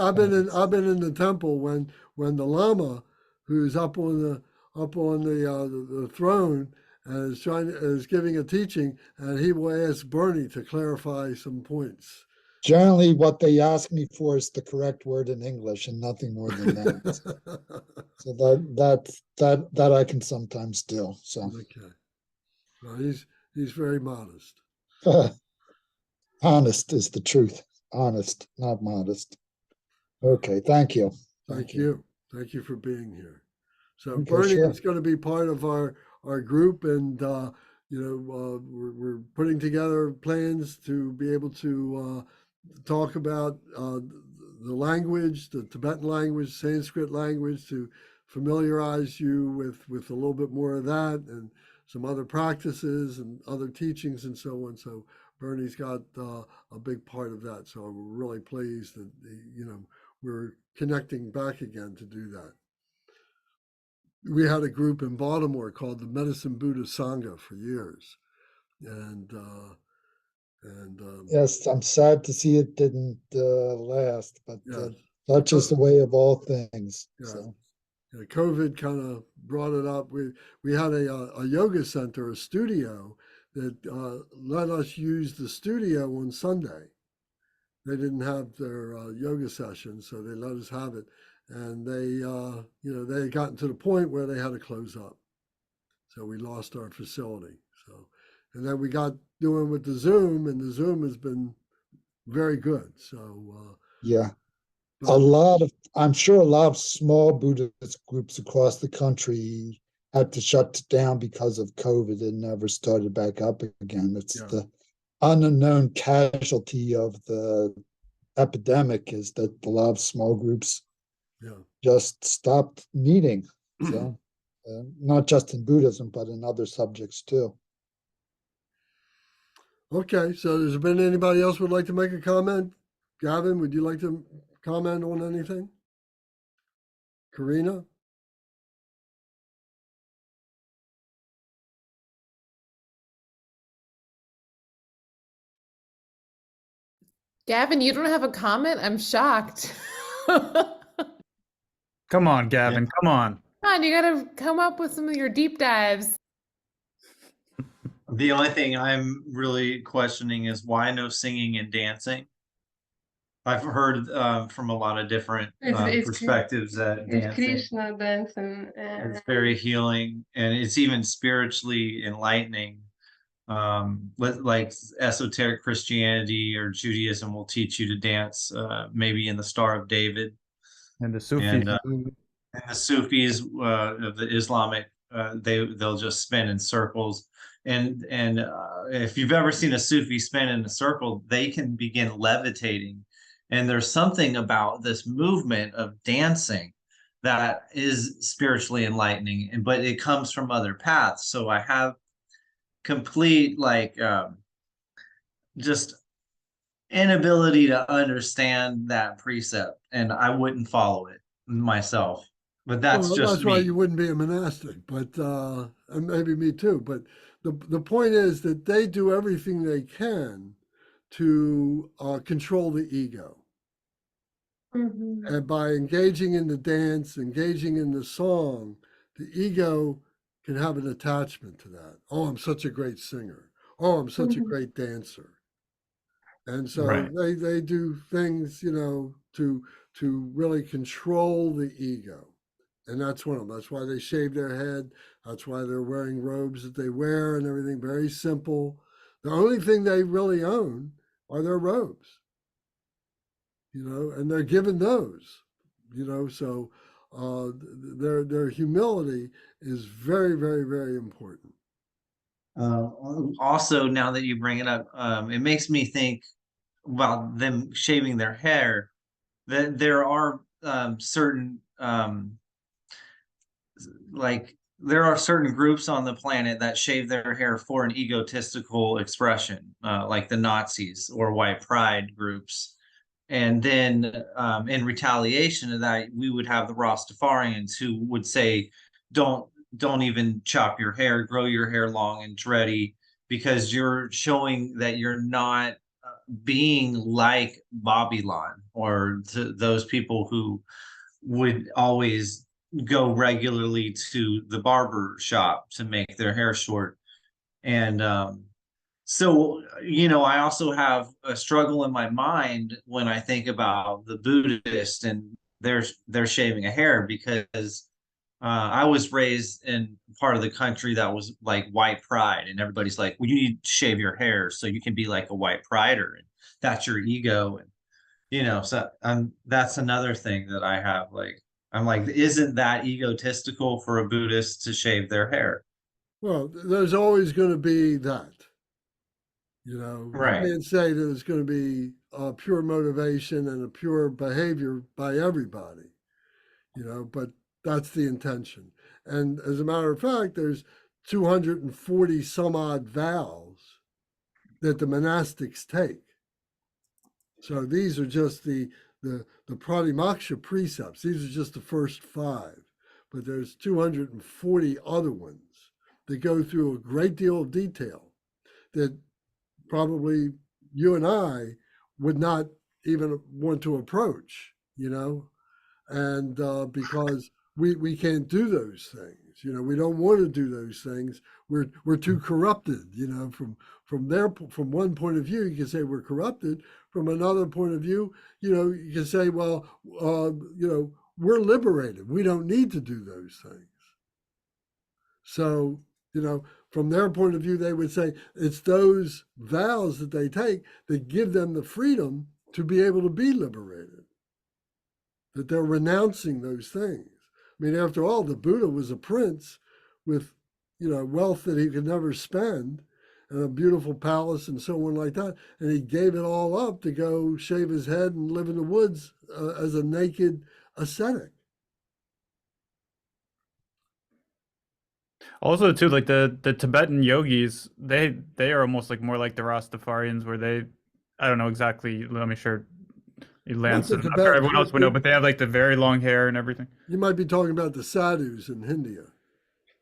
I've been in the temple when the Lama, who's up on the throne and is giving a teaching, and he will ask Bernie to clarify some points. Generally, what they ask me for is the correct word in English and nothing more than that. So that I can sometimes do. So Okay, well, he's very modest. honest is the truth. Honest, not modest. Okay, thank you. Thank you. Thank you for being here. So Okay, Bernie sure. is going to be part of our group, and we're putting together plans to be able to talk about the language, the Tibetan language, Sanskrit language, to familiarize you with a little bit more of that and some other practices and other teachings and so on. So Bernie's got a big part of that. So we're really pleased that we're connecting back again to do that. We had a group in Baltimore called the Medicine Buddha Sangha for years, and Yes, I'm sad to see it didn't last, but yes, such is the way of all things. yeah. So Yeah, COVID kind of brought it up. We had a yoga center, a studio that let us use the studio on Sunday. They didn't have their yoga sessions, so they let us have it. And they had gotten to the point where they had to close up. So we lost our facility. So, and then we got doing with the Zoom, and the Zoom has been very good. So, yeah, but I'm sure a lot of small Buddhist groups across the country had to shut down because of COVID and never started back up again. It's yeah, the unknown casualty of the epidemic is that a lot of small groups yeah. just stopped meeting. So not just in Buddhism, but in other subjects too. Okay, so has there been anybody else would like to make a comment? Gavin, would you like to comment on anything? Karina? Gavin, you don't have a comment? I'm shocked. Come on, Gavin. Come on. Come on, you gotta come up with some of your deep dives. The only thing I'm really questioning is why no singing and dancing. I've heard from a lot of different perspectives that It's dancing Krishna dancing. is very healing and it's even spiritually enlightening. Like esoteric Christianity or Judaism will teach you to dance, maybe in the Star of David. And the Sufis. And the Sufis of the Islamic, they'll just spin in circles. And if you've ever seen a Sufi spin in a circle, they can begin levitating. And there's something about this movement of dancing that is spiritually enlightening, but it comes from other paths. So I have complete just inability to understand that precept, and I wouldn't follow it myself. But that's Well, just that's why me. you wouldn't be a monastic, but and maybe me too. But the point is that they do everything they can to control the ego. Mhm. And by engaging in the dance, engaging in the song, the ego can have an attachment to that. Oh, I'm such a great singer. Oh, I'm such a Mhm. great dancer. And so Right. they do things, to really control the ego. And that's one of them. That's why they shave their head. That's why they're wearing robes that they wear and everything. Very simple. The only thing they really own are their robes, and they're given those, so their humility is very, very, very important. Also, now that you bring it up, it makes me think about them shaving their hair, that there are certain like there are certain groups on the planet that shave their hair for an egotistical expression, like the Nazis or white pride groups. And then in retaliation to that, we would have the Rastafarians who would say, don't even chop your hair, grow your hair long and dready, because you're showing that you're not being like Babylon or to those people who would always go regularly to the barber shop to make their hair short. And so, I also have a struggle in my mind when I think about the Buddhist and they're shaving a hair, because I was raised in part of the country that was like white pride, and everybody's like, well, you need to shave your hair so you can be like a white prider, and that's your ego. And so that's another thing that I have. Like, I'm like, isn't that egotistical for a Buddhist to shave their hair? Well, there's always going to be that. You Right. can't say that it's going to be a pure motivation and a pure behavior by everybody, but that's the intention. And as a matter of fact, there's 240 some odd vows that the monastics take. So these are just the Pratimoksha precepts. These are just the first 5, but there's 240 other ones that go through a great deal of detail that probably you and I would not even want to approach, and because we can't do those things, we don't want to do those things. We're too corrupted, from one point of view. You can say we're corrupted. From another point of view, you can say, well, we're liberated. We don't need to do those things. So, from their point of view, they would say it's those vows that they take that give them the freedom to be able to be liberated, that they're renouncing those things. I mean, after all, the Buddha was a prince with, wealth that he could never spend and a beautiful palace and so on like that. And he gave it all up to go shave his head and live in the woods as a naked ascetic. Also, too, like the Tibetan yogis, they are almost like more like the Rastafarians, where I don't know exactly. Let me sure Not Lance. the I'm not sure Tibet. everyone else would know, but they have like the very long hair and everything. You might be talking about the sadhus in India.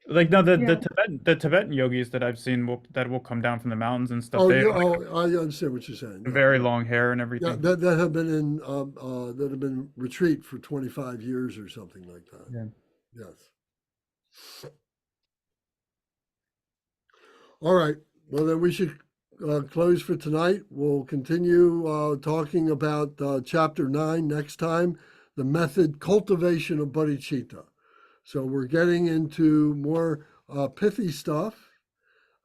Like no, the Yeah. Tibetan yogis that I've seen that will come down from the mountains and stuff. Oh, They yeah. have like Oh, I understand what you're saying. Yeah, very long hair and yeah. everything. That have been in that have been retreat for 25 years or something like that. Yeah. Yes. All right. Well, then we should close for tonight. We'll continue talking about chapter 9 next time, the method cultivation of bodhicitta. So we're getting into more pithy stuff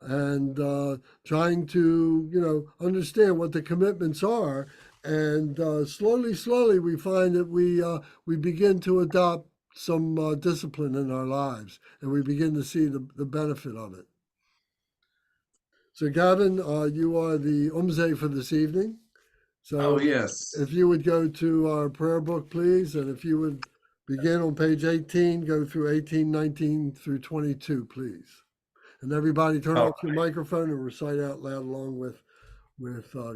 and trying to, understand what the commitments are. And slowly, we find that we begin to adopt some discipline in our lives, and we begin to see the benefit of it. So, Gavin, you are the umze for this evening. Oh, So, yes. if you would go to our prayer book, please, and if you would begin on page 18, go through 18, 19 through 22, please. And everybody turn Oh, off your microphone and recite out loud along with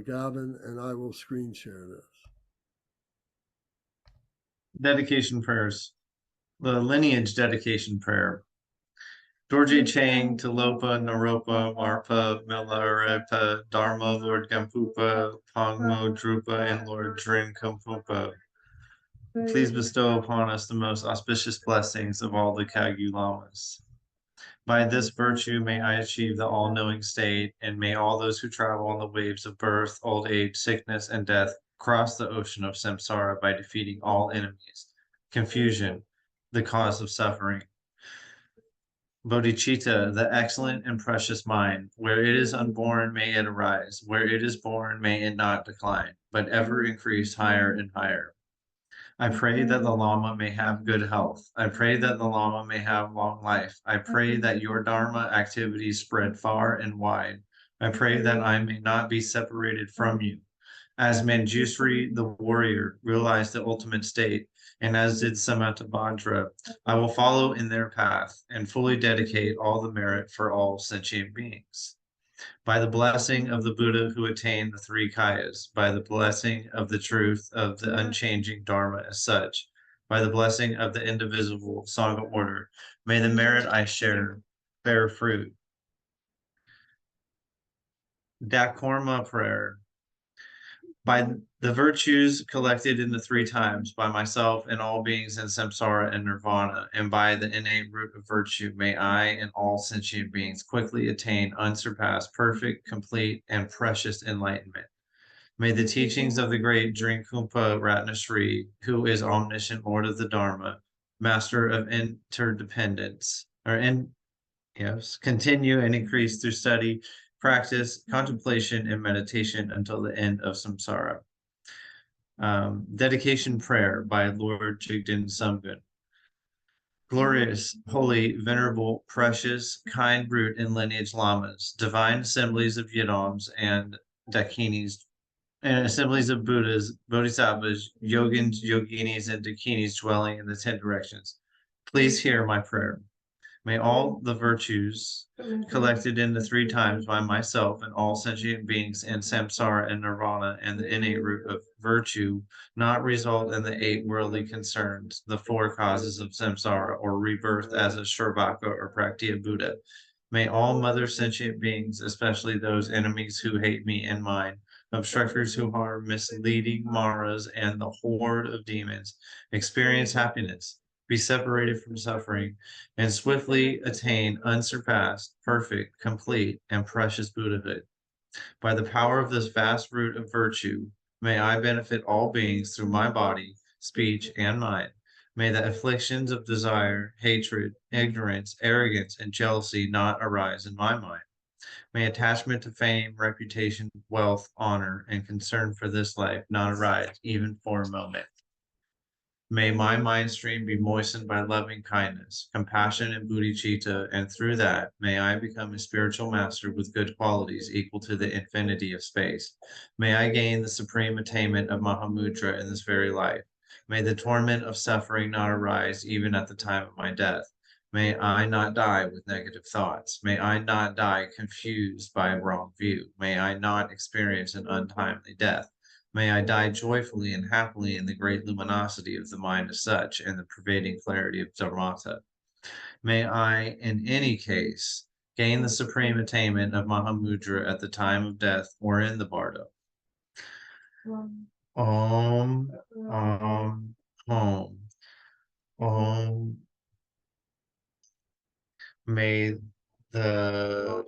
Gavin, and I will screen share this. dedication prayers. The lineage dedication prayer. Dorje Chang, Talopa, Naropa, Marpa, Milarepa, Dharma, Lord Gampupa, Pongmo, Drupa, and Lord Drin Kampupa. Please bestow upon us the most auspicious blessings of all the Kagyu Lamas. By this virtue may I achieve the all-knowing state, and may all those who travel on the waves of birth, old age, sickness, and death cross the ocean of samsara by defeating all enemies, confusion, the cause of suffering. Bodhicitta, the excellent and precious mind, where it is unborn may it arise, where it is born may it not decline, but ever increase higher and higher. I pray that the Lama may have good health. I pray that the Lama may have long life. I pray that your Dharma activities spread far and wide. I pray that I may not be separated from you. As Manjusri the warrior realized the ultimate state, and as did Samantabhadra, I will follow in their path and fully dedicate all the merit for all sentient beings. By the blessing of the Buddha who attained the three kayas, by the blessing of the truth of the unchanging Dharma as such, by the blessing of the indivisible Sangha order, may the merit I share bear fruit. Dakorma prayer. By the virtues collected in the three times, by myself and all beings in samsara and nirvana, and by the innate root of virtue, may I and all sentient beings quickly attain unsurpassed, perfect, complete, and precious enlightenment. May the teachings of the great Drinkumpa Ratnasri, who is omniscient Lord of the Dharma, master of interdependence, continue and increase through study, practice, contemplation, and meditation until the end of samsara. Dedication prayer by Lord Jigden Sumgun. Glorious, holy, venerable, precious, kind root and lineage lamas, divine assemblies of yidams and dakinis, and assemblies of Buddhas, Bodhisattvas, yogins, yoginis, and dakinis dwelling in the 10 directions. Please hear my prayer. May all the virtues collected in the three times by myself and all sentient beings in samsara and nirvana and the innate root of virtue not result in the 8 worldly concerns, the 4 causes of samsara, or rebirth as a Shravaka or Praktiya Buddha. May all mother sentient beings, especially those enemies who hate me and mine, obstructors who harm, misleading Maras, and the horde of demons, experience happiness, be separated from suffering, and swiftly attain unsurpassed, perfect, complete, and precious Buddhahood. By the power of this vast root of virtue, may I benefit all beings through my body, speech, and mind. May the afflictions of desire, hatred, ignorance, arrogance, and jealousy not arise in my mind. May attachment to fame, reputation, wealth, honor, and concern for this life not arise even for a moment. May my mind stream be moistened by loving kindness, compassion, and bodhicitta, and through that, may I become a spiritual master with good qualities equal to the infinity of space. May I gain the supreme attainment of Mahamudra in this very life. May the torment of suffering not arise even at the time of my death. May I not die with negative thoughts. May I not die confused by a wrong view. May I not experience an untimely death. May I die joyfully and happily in the great luminosity of the mind as such and the pervading clarity of Dharmata. May I, in any case, gain the supreme attainment of Mahamudra at the time of death or in the bardo. Om, Om, Om, Om. May the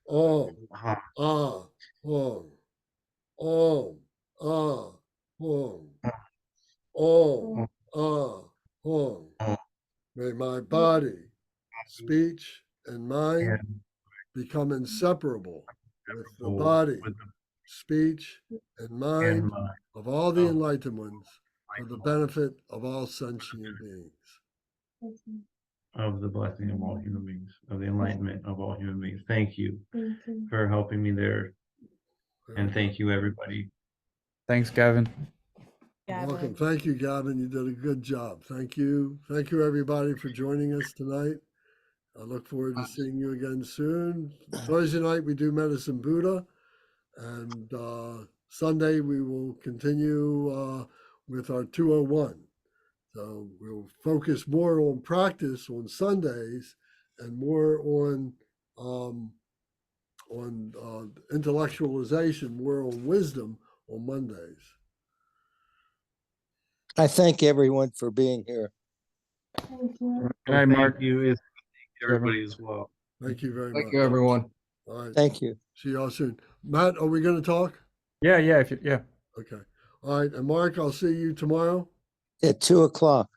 Om, ah, Om, Om, ah, Om, Om, ah, Om. May my body, speech, and mind become inseparable with the body, speech, and mind of all the enlightened ones for the benefit of all sentient beings. Of the blessing of all human beings, of the enlightenment of all human beings. Thank you for helping me there. And thank you, everybody. Thanks, Gavin. You're welcome. Thank you, Gavin. You did a good job. Thank you. Thank you, everybody, for joining us tonight. I look forward to seeing you again soon. Thursday night, we do Medicine Buddha. And Sunday, we will continue with our 201. So we'll focus more on practice on Sundays and more on intellectualization, more on wisdom on Mondays. I thank everyone for being here. Thank you. Good night, Mark. Thank you, everybody, as well. Thank you very Thank much. you, everyone. All right. Thank you. See y'all soon. Matt, are we going to talk? Yeah. If you, yeah. Okay. All right. And Mark, I'll see you tomorrow. At 2:00.